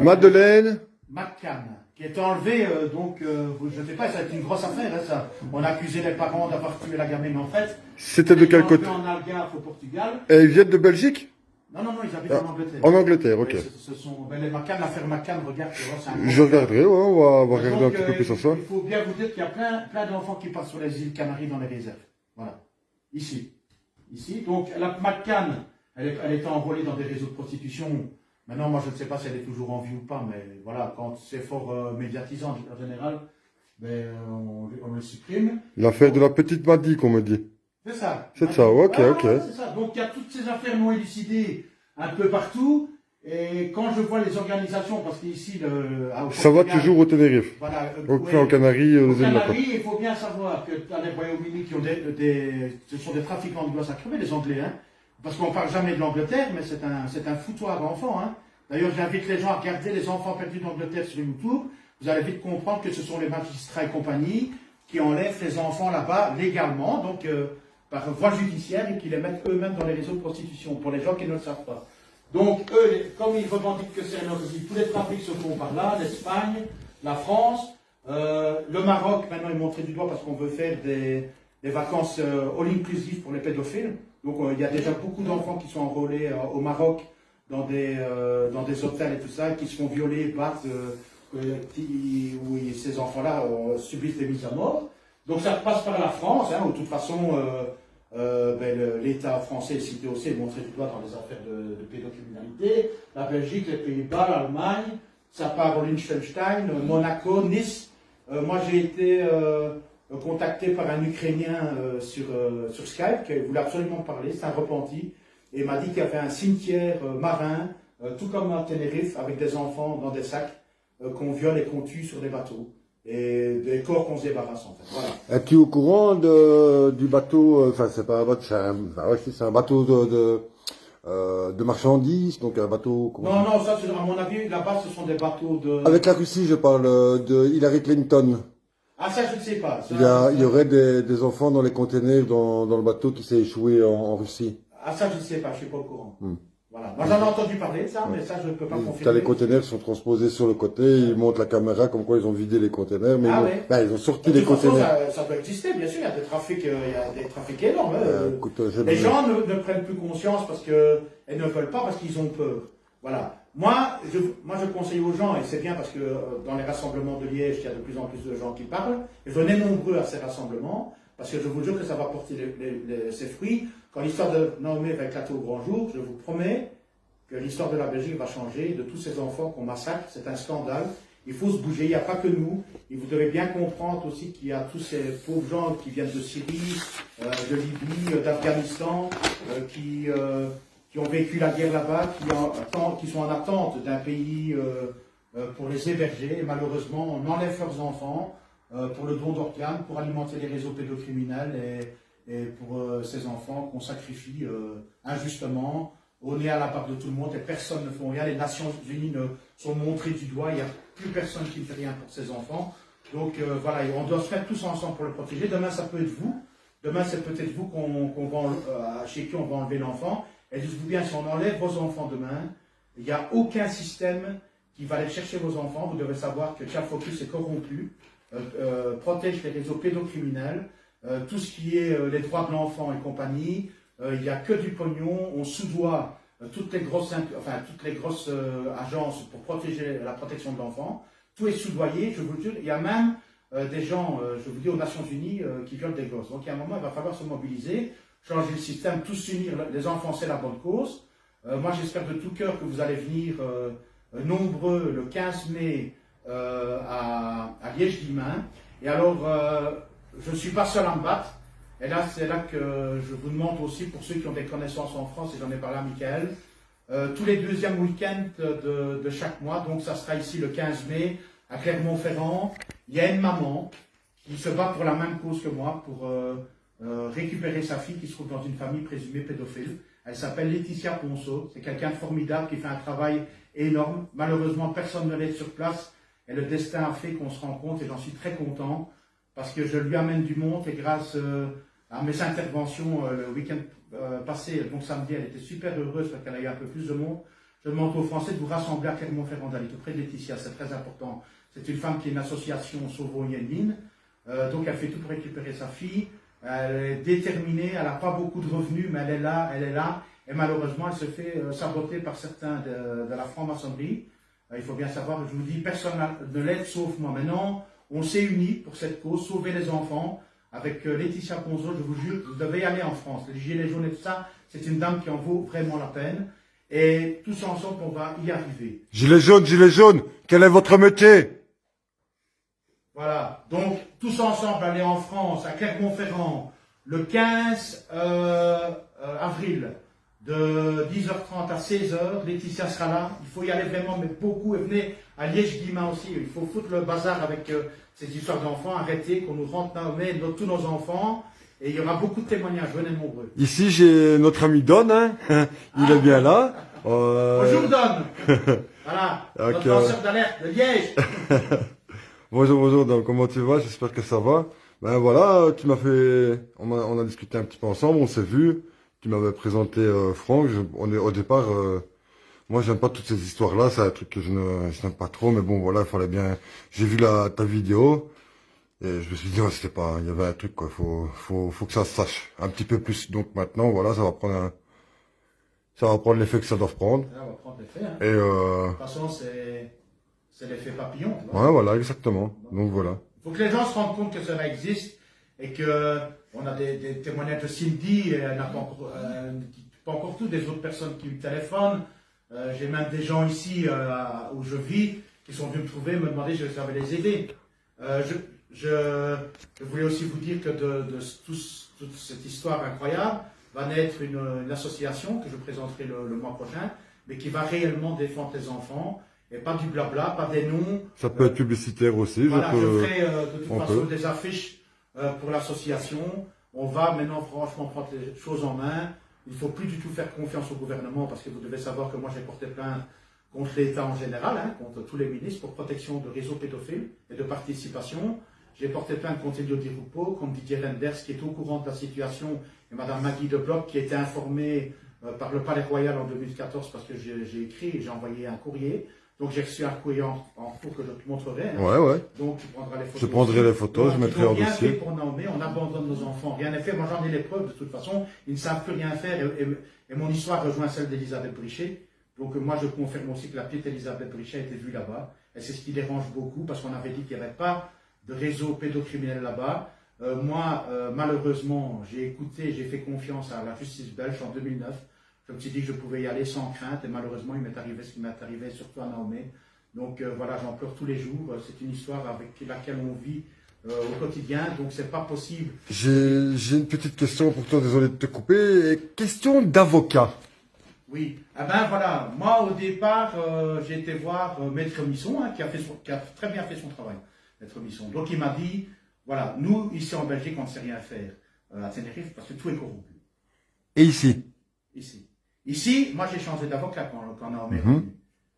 Madeleine McCann, qui est enlevé, je ne sais pas, ça a été une grosse affaire, hein, ça. On a accusé les parents d'avoir tué la gamine, en fait. C'était de quel côté? En Algarve, au Portugal. Et ils viennent de Belgique? Non, ils habitent en Angleterre. En Angleterre, ok. Oui, ce sont les McCann, l'affaire McCann, regarde, tu vois, c'est un Je regarderai, ouais, on va regarder un petit peu plus à ça. Il faut bien vous dire qu'il y a plein d'enfants qui partent sur les îles Canaries dans les réserves. Voilà. Ici. Donc, la McCann, elle était enrôlée dans des réseaux de prostitution. Maintenant, moi, je ne sais pas si elle est toujours en vie ou pas, mais voilà, quand c'est fort médiatisant en général, on le supprime. L'affaire de la petite Maddy, qu'on me dit. C'est ça. C'est ça, ok. C'est ça. Donc, il y a toutes ces affaires non élucidées un peu partout. Et quand je vois les organisations, parce qu'ici, ça va toujours au Tenerife. Voilà, En Canaries, aux Canaries, il faut bien savoir que dans les Royaumes-Unis, ce sont des trafiquants de gosses à crever, les Anglais, hein. Parce qu'on ne parle jamais de l'Angleterre, mais c'est un foutoir d'enfants. Hein. D'ailleurs, j'invite les gens à regarder les enfants perdus d'Angleterre sur YouTube. Vous allez vite comprendre que ce sont les magistrats et compagnie qui enlèvent les enfants là-bas légalement, donc par voie judiciaire, et qui les mettent eux-mêmes dans les réseaux de prostitution, pour les gens qui ne le savent pas. Donc, eux, comme ils revendiquent que c'est notre vie, tous les trafics se font par là, l'Espagne, la France, le Maroc, maintenant est montré du doigt parce qu'on veut faire des vacances all-inclusive pour les pédophiles. Donc, il y a déjà beaucoup d'enfants qui sont enrôlés au Maroc dans des hôtels et tout ça, qui se font violer, battre, où ces enfants-là subissent des mises à mort. Donc, ça passe par la France, hein, où de toute façon, l'État français est cité aussi, est montré du doigt dans les affaires de pédocriminalité. La Belgique, les Pays-Bas, l'Allemagne, ça part au Liechtenstein, Monaco, Nice, Moi, j'ai été contacté par un Ukrainien sur Skype qui voulait absolument parler, c'est un repenti, et il m'a dit qu'il y avait un cimetière marin, tout comme à Tenerife, avec des enfants dans des sacs qu'on viole et qu'on tue sur des bateaux, et des corps qu'on se débarrasse en fait. Voilà. Es-tu au courant du bateau, enfin c'est pas un bateau, c'est un bateau de marchandises, donc un bateau... Non, non, ça, à mon avis, là-bas, ce sont des bateaux de... Avec la Russie, je parle de Hillary Clinton. Ah, ça, je ne sais pas. Ça, Il y aurait des enfants dans les containers dans le bateau qui s'est échoué en Russie. Ah, ça, je ne sais pas, je ne suis pas au courant. Voilà. Moi, j'en ai entendu parler de ça, mais ça, je ne peux pas Quand confirmer. les containers sont transposés sur le côté, ils montrent la caméra comme quoi ils ont vidé les containers, mais ouais. ils ont sorti De les toute façon, containers. ça doit exister, bien sûr, il y a des trafics énormes. Écoute, Les gens ne prennent plus conscience parce qu'ils ne veulent pas, parce qu'ils ont peur. Voilà. Moi, je conseille aux gens, et c'est bien parce que dans les rassemblements de Liège, il y a de plus en plus de gens qui parlent, et venez nombreux à ces rassemblements, parce que je vous jure que ça va porter ses fruits. Quand l'histoire de Naomi va éclater au grand jour, je vous promets que l'histoire de la Belgique va changer, de tous ces enfants qu'on massacre, c'est un scandale. Il faut se bouger, il n'y a pas que nous. Et vous devez bien comprendre aussi qu'il y a tous ces pauvres gens qui viennent de Syrie, de Libye, d'Afghanistan, qui ont vécu la guerre là-bas, qui sont en attente d'un pays pour les héberger. Et malheureusement, on enlève leurs enfants pour le don d'organes, pour alimenter les réseaux pédocriminels et pour ces enfants qu'on sacrifie injustement, au nez à la part de tout le monde, et personne ne fait rien. Les Nations Unies sont montrées du doigt, il n'y a plus personne qui ne fait rien pour ces enfants. Donc voilà, on doit se mettre tous ensemble pour le protéger. Demain, ça peut être vous. Demain, c'est peut-être vous chez qui on va enlever l'enfant. Et dites-vous bien, si on enlève vos enfants demain, il n'y a aucun système qui va aller chercher vos enfants. Vous devez savoir que Child Focus est corrompu, protège les réseaux pédocriminels, tout ce qui est les droits de l'enfant et compagnie. Il n'y a que du pognon, on soudoie toutes les grosses agences pour protéger la protection de l'enfant. Tout est soudoyé, je vous le jure. Il y a même des gens, je vous dis, aux Nations Unies qui violent des gosses. Donc, il y a un moment, il va falloir se mobiliser, changer le système, tous s'unir. Les enfants, c'est la bonne cause. Moi, j'espère de tout cœur que vous allez venir nombreux le 15 mai à Liège-Guillemins. Et alors, je ne suis pas seul à me battre. Et là, c'est là que je vous demande aussi, pour ceux qui ont des connaissances en France, et j'en ai parlé à Michael, tous les deuxièmes week-ends de chaque mois, donc ça sera ici le 15 mai, à Clermont-Ferrand, il y a une maman qui se bat pour la même cause que moi, pour récupérer sa fille qui se trouve dans une famille présumée pédophile. Elle s'appelle Laetitia Ponceau, c'est quelqu'un de formidable qui fait un travail énorme. Malheureusement, personne ne l'aide sur place, et le destin a fait qu'on se rencontre, et j'en suis très content, parce que je lui amène du monde, et grâce à mes interventions le week-end passé, donc samedi, elle était super heureuse parce qu'elle a eu un peu plus de monde. Je demande aux Français de vous rassembler à Clermont-Ferrand, d'aller tout près de Laetitia, c'est très important. C'est une femme qui est une association Sauvons Yenmin, donc elle fait tout pour récupérer sa fille. Elle est déterminée, elle n'a pas beaucoup de revenus, mais elle est là, et malheureusement, elle se fait saboter par certains de la franc-maçonnerie. Il faut bien savoir, je vous dis, personne ne l'aide sauf moi. Maintenant, on s'est unis pour cette cause, sauver les enfants. Avec Laetitia Ponceau, je vous jure, vous devez y aller en France. Les Gilets jaunes et tout ça, c'est une dame qui en vaut vraiment la peine. Et tous ensemble, on va y arriver. Gilets jaunes, quel est votre métier? Voilà. Donc, tous ensemble, aller en France, à Clermont-Ferrand, le 15 avril, de 10h30 à 16h. Laetitia sera là. Il faut y aller vraiment, mais beaucoup. Et venez à Liège-Guillemins aussi. Il faut foutre le bazar avec ces histoires d'enfants. Arrêtez, qu'on nous rentre tous nos enfants. Et il y aura beaucoup de témoignages. Venez nombreux. Ici, j'ai notre ami Don, hein. Il est bien là. Bonjour Don. Voilà, notre lanceur d'alerte de Liège. Bonjour Don, comment tu vas? J'espère que ça va. Ben voilà, tu m'as fait... On a discuté un petit peu ensemble, on s'est vu. Tu m'avais présenté Franck. Au départ, moi j'aime pas toutes ces histoires-là, c'est un truc que je n'aime pas trop, mais bon voilà, il fallait bien... J'ai vu ta vidéo, et je me suis dit, ouais, c'était pas... Il y avait un truc, quoi, faut que ça se sache un petit peu plus. Donc maintenant, voilà, ça va prendre l'effet que ça doit prendre. Ça va prendre l'effet, hein. Et De toute façon, c'est l'effet papillon. Tu vois. ouais, voilà, exactement. Donc voilà. Il faut que les gens se rendent compte que cela existe, et que on a des témoignages de Cindy, et elle n'a pas encore tout, des autres personnes qui me téléphonent. J'ai même des gens ici où je vis qui sont venus me trouver, me demander si je savais les aider. Je voulais aussi vous dire que toute cette histoire incroyable va naître une association que je présenterai le mois prochain, mais qui va réellement défendre les enfants, et pas du blabla, pas des noms. Ça peut être publicitaire aussi. Voilà, je ferai de toute façon des affiches pour l'association. On va maintenant franchement prendre les choses en main. Il ne faut plus du tout faire confiance au gouvernement, parce que vous devez savoir que moi j'ai porté plainte contre l'État en général, contre tous les ministres pour protection de réseaux pédophiles et de participation. J'ai porté plainte contre Elio Di Rupo, contre Didier Renders qui est au courant de la situation, et Madame Maggie de Bloch qui a été informée par le Palais Royal en 2014 parce que j'ai écrit et j'ai envoyé un courrier. Donc j'ai reçu un courrier en cours que je te montrerai. Ouais. Donc tu prendras les photos. Je prendrai les photos, je mettrai en dossier. Rien fait dossier. pour Naomé, on abandonne nos enfants. Rien n'est fait. Moi j'en ai les preuves de toute façon. Ils ne savent plus rien faire et mon histoire rejoint celle d'Elisabeth Brichet. Donc moi je confirme aussi que la petite Elisabeth Brichet a été vue là-bas. Et c'est ce qui dérange beaucoup parce qu'on avait dit qu'il n'y avait pas de réseau pédocriminel là-bas. Malheureusement, j'ai écouté, j'ai fait confiance à la justice belge en 2009. Je me suis dit que je pouvais y aller sans crainte et malheureusement il m'est arrivé ce qui m'est arrivé, surtout à Naomé. Donc voilà, j'en pleure tous les jours. C'est une histoire avec laquelle on vit au quotidien, donc c'est pas possible. J'ai une petite question pour toi, désolé de te couper. Question d'avocat. Oui, eh ben voilà, moi au départ, j'ai été voir Maître Misson, qui a très bien fait son travail, Maître Misson. Donc il m'a dit, voilà, nous ici en Belgique, on ne sait rien faire à Tenerife parce que tout est corrompu. Et ici? Ici, moi j'ai changé d'avocat quand on est revenu.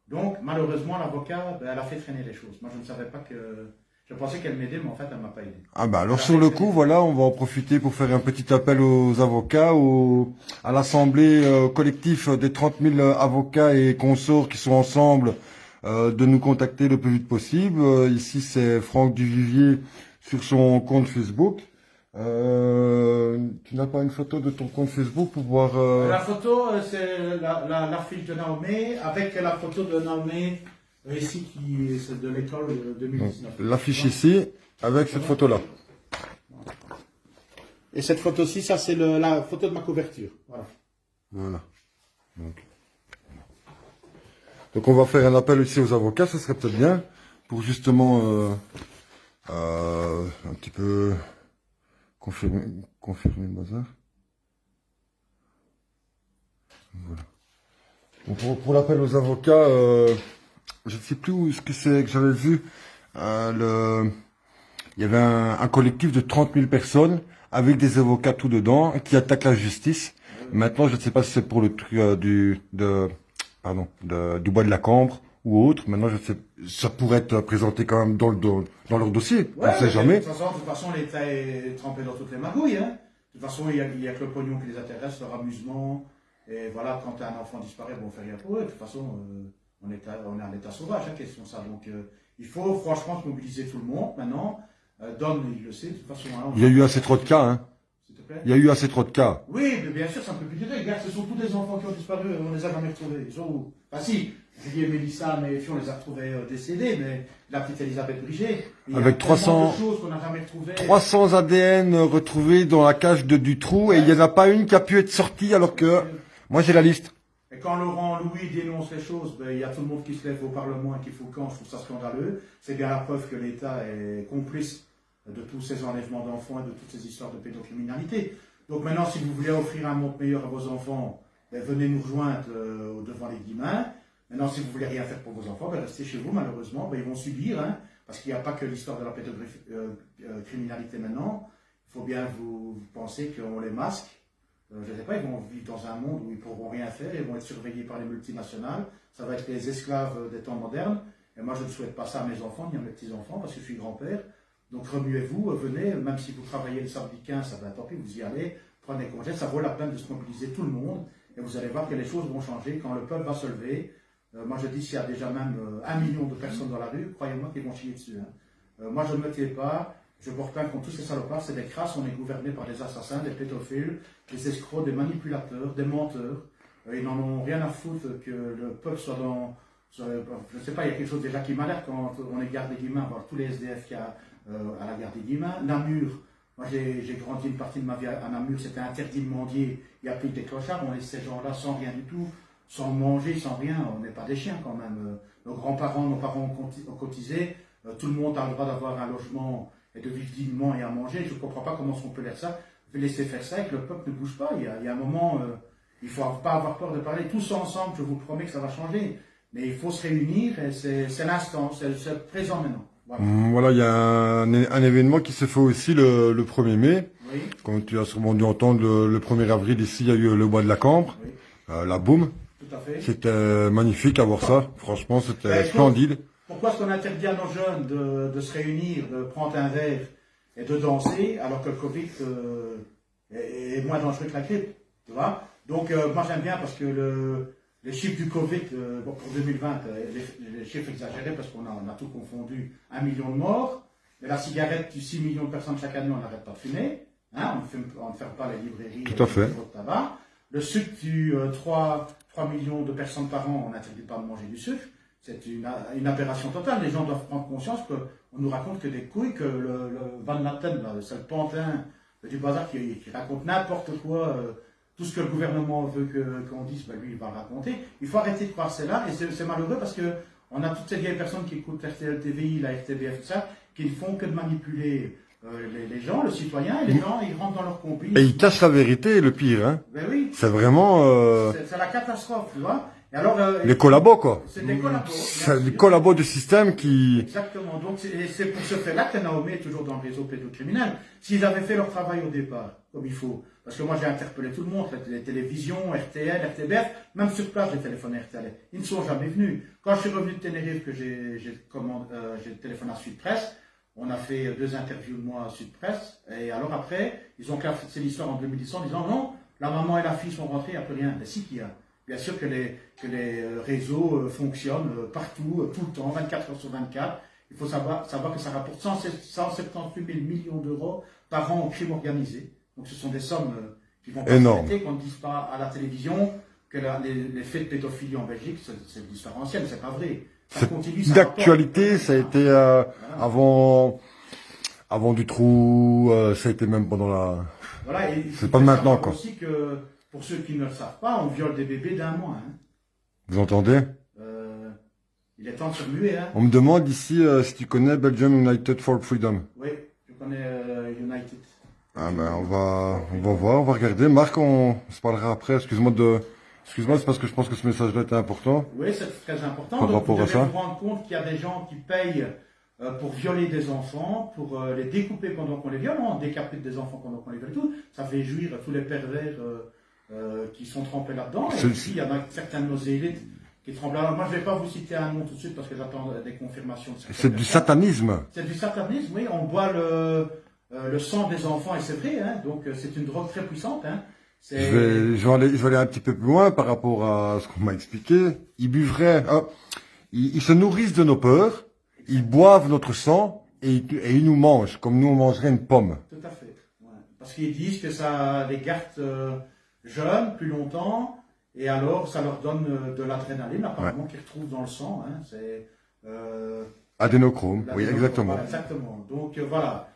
Donc malheureusement, l'avocat, elle a fait traîner les choses. Moi je ne savais pas que... Je pensais qu'elle m'aidait, mais en fait, elle ne m'a pas aidé. Ah bah alors sur le coup, voilà, on va en profiter pour faire un petit appel aux avocats, à l'assemblée collective des 30 000 avocats et consorts qui sont ensemble, de nous contacter le plus vite possible. Ici, c'est Franck Duvivier sur son compte Facebook. Tu n'as pas une photo de ton compte Facebook pour voir... La photo, c'est l'affiche de Naomé avec la photo de Naomé ici, qui est de l'école 2019. L'affiche ici, avec cette photo-là. Et cette photo-ci, ça c'est la photo de ma couverture. Voilà. Donc on va faire un appel aussi aux avocats, ce serait peut-être bien, pour justement un petit peu confirmer le bazar. Voilà. Donc pour l'appel aux avocats, je ne sais plus où ce que c'est que j'avais vu. Il y avait un collectif de 30 000 personnes avec des avocats tout dedans qui attaquent la justice. Maintenant, je ne sais pas si c'est pour le truc du bois de la Cambre ou autre. Maintenant, je sais, ça pourrait être présenté quand même dans leur dossier. Ouais, on ne sait jamais. De toute façon, l'État est trempé dans toutes les magouilles. De toute façon, il y a que le pognon qui les intéresse, leur amusement. Et voilà, quand un enfant disparaît, bon, on fait rien pour eux. De toute façon, on est un État sauvage, question ça. Donc, il faut franchement se mobiliser tout le monde maintenant. Don, il le sait, de toute façon. Il y a eu assez trop de cas, hein. S'il te plaît. Il y a eu assez trop de cas. Oui, mais bien sûr, ça ne peut plus durer. Regarde, ce sont tous des enfants qui ont disparu, on les a jamais retrouvés. Ils sont où? Enfin si, Julie et Mélissa, mais on les a retrouvés décédés, mais la petite Elisabeth Brichet. Avec 300 choses qu'on n'a jamais retrouvées. 300 ADN retrouvés dans la cage du trou, et il n'y en a pas une qui a pu être sortie alors que... Moi j'ai la liste. Et quand Laurent Louis dénonce les choses, il y a tout le monde qui se lève au Parlement et qui fout le camp. Je trouve ça scandaleux. C'est bien la preuve que l'État est complice de tous ces enlèvements d'enfants et de toutes ces histoires de pédocriminalité. Donc maintenant, si vous voulez offrir un monde meilleur à vos enfants, venez nous rejoindre devant les Guillemins. Maintenant, si vous voulez rien faire pour vos enfants, restez chez vous, malheureusement. Ils vont subir, parce qu'il n'y a pas que l'histoire de la pédocriminalité maintenant. Il faut bien vous penser qu'on les masque. Je ne sais pas, ils vont vivre dans un monde où ils ne pourront rien faire, ils vont être surveillés par les multinationales. Ça va être les esclaves des temps modernes. Et moi, je ne souhaite pas ça à mes enfants, ni à mes petits-enfants, parce que je suis grand-père. Donc remuez-vous, venez, même si vous travaillez le samedi 15, ça va, tant pis, vous y allez, prenez congé, ça vaut la peine de se mobiliser tout le monde, et vous allez voir que les choses vont changer quand le peuple va se lever. Moi je dis, s'il y a déjà même 1 million de personnes dans la rue, croyez-moi qu'ils vont chier dessus. Moi je ne me tais pas, je porte plainte contre tous ces salopards, c'est des crasses, on est gouverné par des assassins, des pédophiles, des escrocs, des manipulateurs, des menteurs. Ils n'en ont rien à foutre que le peuple soit dans... je ne sais pas, il y a quelque chose déjà qui m'alerte quand on est garde des Guillemins, voir tous les SDF qu'il y a à la gare des Guillemins. Namur, moi j'ai grandi une partie de ma vie à Namur, c'était interdit de mendier, il n'y a plus que des clochards, on laisse ces gens-là sans rien du tout, sans manger, sans rien, on n'est pas des chiens quand même. Nos grands-parents, nos parents ont cotisé, tout le monde a le droit d'avoir un logement et de vivre dignement et à manger. Je ne comprends pas comment on peut laisser faire ça et que le peuple ne bouge pas. Il y a un moment, il ne faut pas avoir peur de parler. Tous ensemble, je vous promets que ça va changer. Mais il faut se réunir et c'est l'instant, c'est le présent maintenant. Voilà. Voilà, il y a un événement qui s'est fait aussi le 1er mai. Oui, Comme tu as sûrement dû entendre, le 1er avril, ici, il y a eu le bois de la Cambre, oui, la boum. tout à fait. C'était magnifique à voir ça. Franchement, c'était Ben, splendide. Pourquoi est-ce qu'on interdit à nos jeunes de se réunir, de prendre un verre et de danser, alors que le Covid est moins dangereux que la grippe, tu vois? Donc, moi j'aime bien parce que les chiffres du Covid, bon, pour 2020, les chiffres exagérés parce qu'on a tout confondu, 1 million de morts, mais la cigarette, 6 millions de personnes chaque année, on n'arrête pas de fumer, hein, on ne ferme pas les librairies, Tout à fait. les de tabac. Le sucre, 3 millions de personnes par an, on n'interdit pas de manger du sucre. C'est une aberration totale. Les gens doivent prendre conscience qu'on nous raconte que des couilles, que le Van Natten, c'est le pantin du bazar qui raconte n'importe quoi. Tout ce que le gouvernement veut qu'on dise, ben lui, il va le raconter. Il faut arrêter de croire cela. Et c'est malheureux parce qu'on a toutes ces vieilles personnes qui écoutent RTL TVI, la RTBF, tout ça, qui ne font que de manipuler les gens, le citoyen, et les gens, ils rentrent dans leur complice. Et ils cachent la vérité, le pire, hein. Ben oui. C'est vraiment C'est la catastrophe, tu vois. Et alors, les collabos, quoi. c'est des collabos. C'est des collabos du système qui... Exactement. Donc, c'est pour ce fait-là que Naomi est toujours dans le réseau pédocriminel. S'ils avaient fait leur travail au départ, comme il faut, parce que moi j'ai interpellé tout le monde, les télévisions, RTL, RTBF, même sur place j'ai téléphoné à RTL. Ils ne sont jamais venus. Quand je suis revenu de Tenerife, que j'ai téléphoné à Sud Presse, on a fait 2 interviews de moi à Sud Presse, et alors après, ils ont classé l'histoire en 2010 en disant non, la maman et la fille sont rentrées, il n'y a plus rien. Mais si qu'il y a. Bien sûr que les réseaux fonctionnent partout, tout le temps, 24 heures sur 24. Il faut savoir que ça rapporte 178 000 millions d'euros par an au crime organisé. Donc ce sont des sommes qui vont pas énorme. s'arrêter, qu'on ne dise pas à la télévision que les faits de pédophilie en Belgique, c'est l'histoire ancienne, c'est pas vrai. Ça continue, ça D'actualité, rapporte. ça a été avant du trou, ça a été même pendant la... Voilà, et C'est pas maintenant, quoi. Aussi que, pour ceux qui ne le savent pas, on viole des bébés d'1 mois. Hein. Vous entendez? Il est temps de se muer. Hein. On me demande ici si tu connais Belgium United for Freedom. Oui, je connais United. Ah ben on va voir, on va regarder. Marc, on se parlera après. Excuse-moi, c'est parce que je pense que ce message-là était important. Oui, c'est très important. Par Donc, rapport vous à devez ça. vous rendre compte qu'il y a des gens qui payent pour violer des enfants, pour les découper pendant qu'on les viole, on décapite des enfants pendant qu'on les viole, tout. Ça fait jouir tous les pervers qui sont trempés là-dedans. Et puis, il y en a certains de nos élites qui tremblent. Alors, moi, je ne vais pas vous citer un nom tout de suite parce que j'attends des confirmations. C'est du satanisme. C'est du satanisme, oui. On boit le sang des enfants, et c'est vrai. Hein. Donc, c'est une drogue très puissante. Hein. Je vais aller un petit peu plus loin par rapport à ce qu'on m'a expliqué. Ils buvraient, ils se nourrissent de nos peurs, ils boivent notre sang et ils nous mangent comme nous on mangerait une pomme. Tout à fait. Ouais. Parce qu'ils disent que ça les garde jeunes plus longtemps et alors ça leur donne de l'adrénaline apparemment qu'ils retrouvent dans le sang. Hein. C'est adénochrome, oui, exactement. Voilà, exactement. Donc voilà,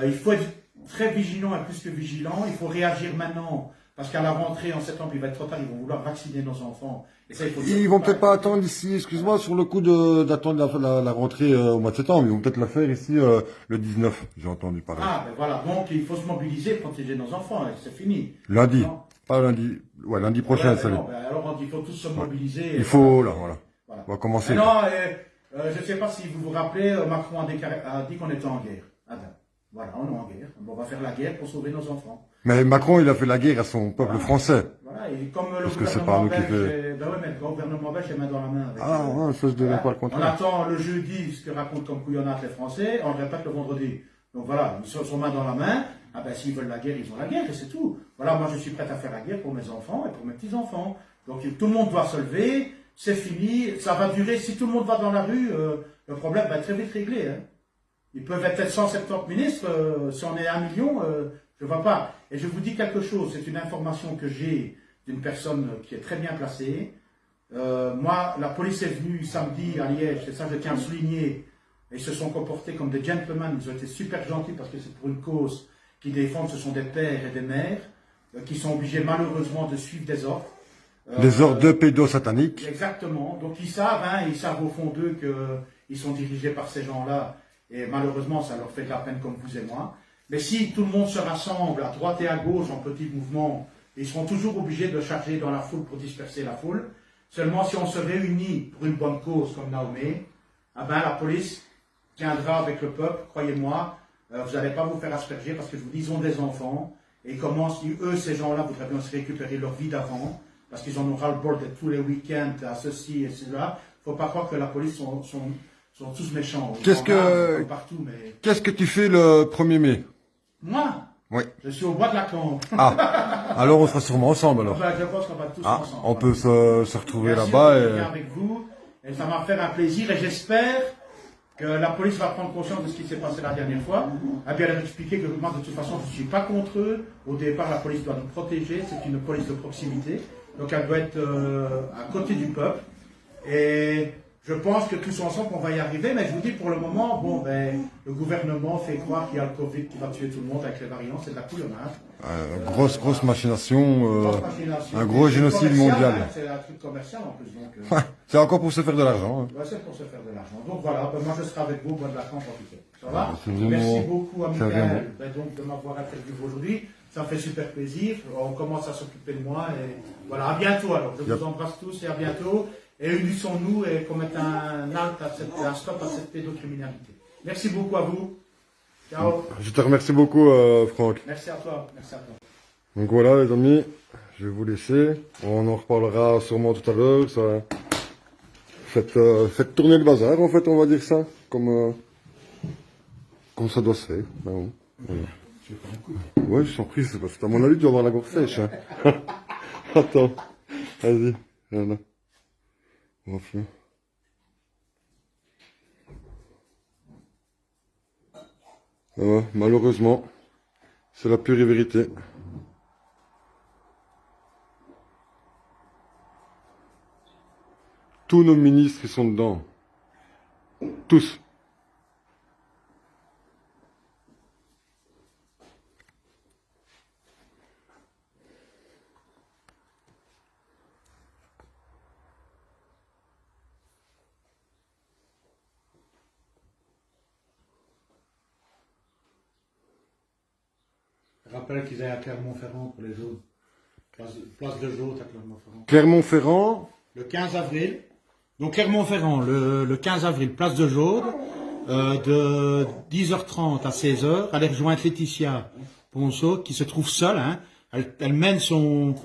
il faut être très vigilant et plus que vigilant. Il faut réagir maintenant. Parce qu'à la rentrée, en septembre, il va être trop tard, ils vont vouloir vacciner nos enfants. Et ça, il faut ils vont peut-être pas attendre ici, excuse-moi, sur le coup d'attendre la rentrée au mois de septembre. Ils vont peut-être la faire ici le 19, j'ai entendu parler. Ah, ben voilà, donc il faut se mobiliser, protéger nos enfants, c'est fini. Lundi, Non. pas lundi, ouais, lundi prochain, Ouais, salut. non, ben alors il faut tous se mobiliser. Il faut, là, voilà. Voilà. On va commencer. Non, je ne sais pas si vous vous rappelez, Macron a dit qu'on était en guerre. Ah ben, voilà, on est en guerre. On va faire la guerre pour sauver nos enfants. Mais Macron, il a fait la guerre à son peuple français. Voilà, et comme le Parce que c'est pas gouvernement nous qui belge, fait. ben ouais, mais le gouvernement belge est main dans la main. Avec, Ah, ouais, ça, je devais pas le on contraire. attend le jeudi ce que racontent comme couillonnade les Français, on le répète le vendredi. Donc voilà, ils sont main dans la main. Ah ben s'ils veulent la guerre, ils ont la guerre et c'est tout. Voilà, moi je suis prêt à faire la guerre pour mes enfants et pour mes petits-enfants. Donc tout le monde doit se lever, c'est fini, ça va durer. Si tout le monde va dans la rue, le problème va être très vite réglé. Hein. Ils peuvent être 170 ministres, si on est 1 million, je ne vois pas. Et je vous dis quelque chose, c'est une information que j'ai d'une personne qui est très bien placée. Moi, la police est venue samedi à Liège, et ça je tiens à le souligner. Ils se sont comportés comme des gentlemen, ils ont été super gentils parce que c'est pour une cause qu'ils défendent, ce sont des pères et des mères qui sont obligés malheureusement de suivre des ordres. Des ordres de pédosataniques. Exactement, donc ils savent au fond d'eux ils sont dirigés par ces gens-là, et malheureusement, ça leur fait de la peine comme vous et moi. Mais si tout le monde se rassemble à droite et à gauche en petits mouvements, ils seront toujours obligés de charger dans la foule pour disperser la foule. Seulement si on se réunit pour une bonne cause comme Naomi, ah ben, la police tiendra avec le peuple, croyez-moi, vous n'allez pas vous faire asperger parce que je vous dis, ils ont des enfants, et comment si eux, ces gens-là, voudraient bien se récupérer leur vie d'avant, parce qu'ils en auront le bol de tous les week-ends à ceci et cela, il ne faut pas croire que la police sont tous méchants. Partout, mais... Qu'est-ce que tu fais le 1er mai? Moi? Oui. Je suis au bois de la Cambre. Ah, alors on sera sûrement ensemble alors. Enfin, je pense qu'on va tous ensemble. On peut se retrouver Merci là-bas. d'être bien avec vous, et ça m'a fait un plaisir, et j'espère que la police va prendre conscience de ce qui s'est passé la dernière fois, et bien leur expliquer que moi, de toute façon, je ne suis pas contre eux. Au départ, la police doit nous protéger, c'est une police de proximité, donc elle doit être à côté du peuple. Et je pense que tous ensemble, on va y arriver, mais je vous dis, pour le moment, bon, ben, le gouvernement fait croire qu'il y a le Covid qui va tuer tout le monde avec les variants, c'est de la couillonnade. Grosse machination, Machination. un gros C'est génocide commercial, mondial. hein, c'est un truc commercial en plus, donc... C'est encore pour se faire de l'argent. Hein. Ouais, c'est pour se faire de l'argent. Donc voilà, ben moi je serai avec vous au bois de la Cambre en tout cas. Ça va? C'est vraiment- Merci beaucoup à c'est vraiment- Michael donc, de m'avoir interviewé aujourd'hui. Ça me fait super plaisir. On commence à s'occuper de moi. Et voilà, à bientôt alors. Je vous embrasse tous et à bientôt. Et unissons-nous et qu'on mette un stop à cette pédocriminalité. Merci beaucoup à vous. Ciao. Je te remercie beaucoup, Franck. Merci à toi. Merci à toi. Donc voilà, les amis, je vais vous laisser. On en reparlera sûrement tout à l'heure. Ça... Faites tourner le bazar, en fait, on va dire ça, comme ça doit se faire. Ben bon, voilà. Ouais, je t'en prie, c'est parce que à mon avis, tu vas avoir la gorge sèche. Hein. Attends, vas-y, viens là. On va faire. Ouais, malheureusement, c'est la pure vérité. Tous nos ministres, ils sont dedans. Tous. Je rappelle qu'ils aillent à Clermont-Ferrand pour les jaunes. Place de Jaune à Clermont-Ferrand. Clermont-Ferrand. Le 15 avril. Donc Clermont-Ferrand, le 15 avril, place de Jaude, de 10h30 à 16h. Elle est rejointe Laetitia Ponceau, qui se trouve seule. Hein. Elle mène son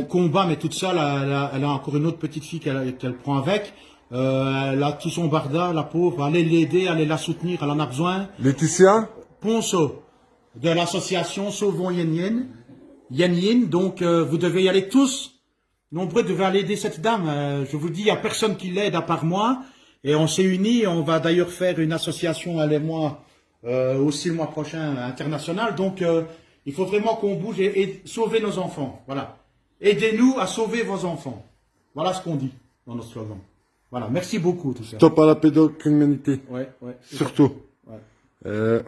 combat, mais toute seule. Elle a encore une autre petite fille qu'elle prend avec. Elle a tout son barda, la pauvre. Allez l'aider, allez la soutenir, elle en a besoin. Laetitia Ponceau, de l'association Sauvons Yen Yen. Yen Yen, donc vous devez y aller tous. Nombreux devaient aller aider cette dame. Je vous le dis, il n'y a personne qui l'aide à part moi. Et on s'est unis. On va d'ailleurs faire une association, elle et moi, aussi le mois prochain, international. Donc, il faut vraiment qu'on bouge et sauver nos enfants. Voilà. Aidez-nous à sauver vos enfants. Voilà ce qu'on dit dans notre slogan. Voilà. Merci beaucoup, tout ça. Stop à la pédocriminalité. Ouais, ouais. Surtout. Ouais.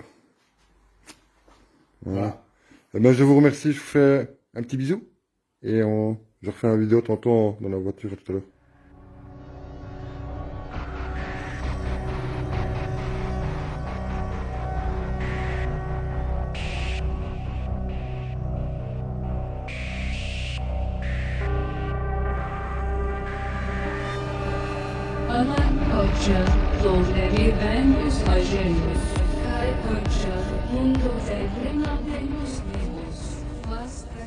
Voilà. Eh ben, je vous remercie. Je vous fais un petit bisou. Et je refais une vidéo tantôt dans la voiture tout à l'heure. Alan Koça, Zolleri Venus Agenus, Kai Koça, Mundo Zevrim Avenus Venus, Vastra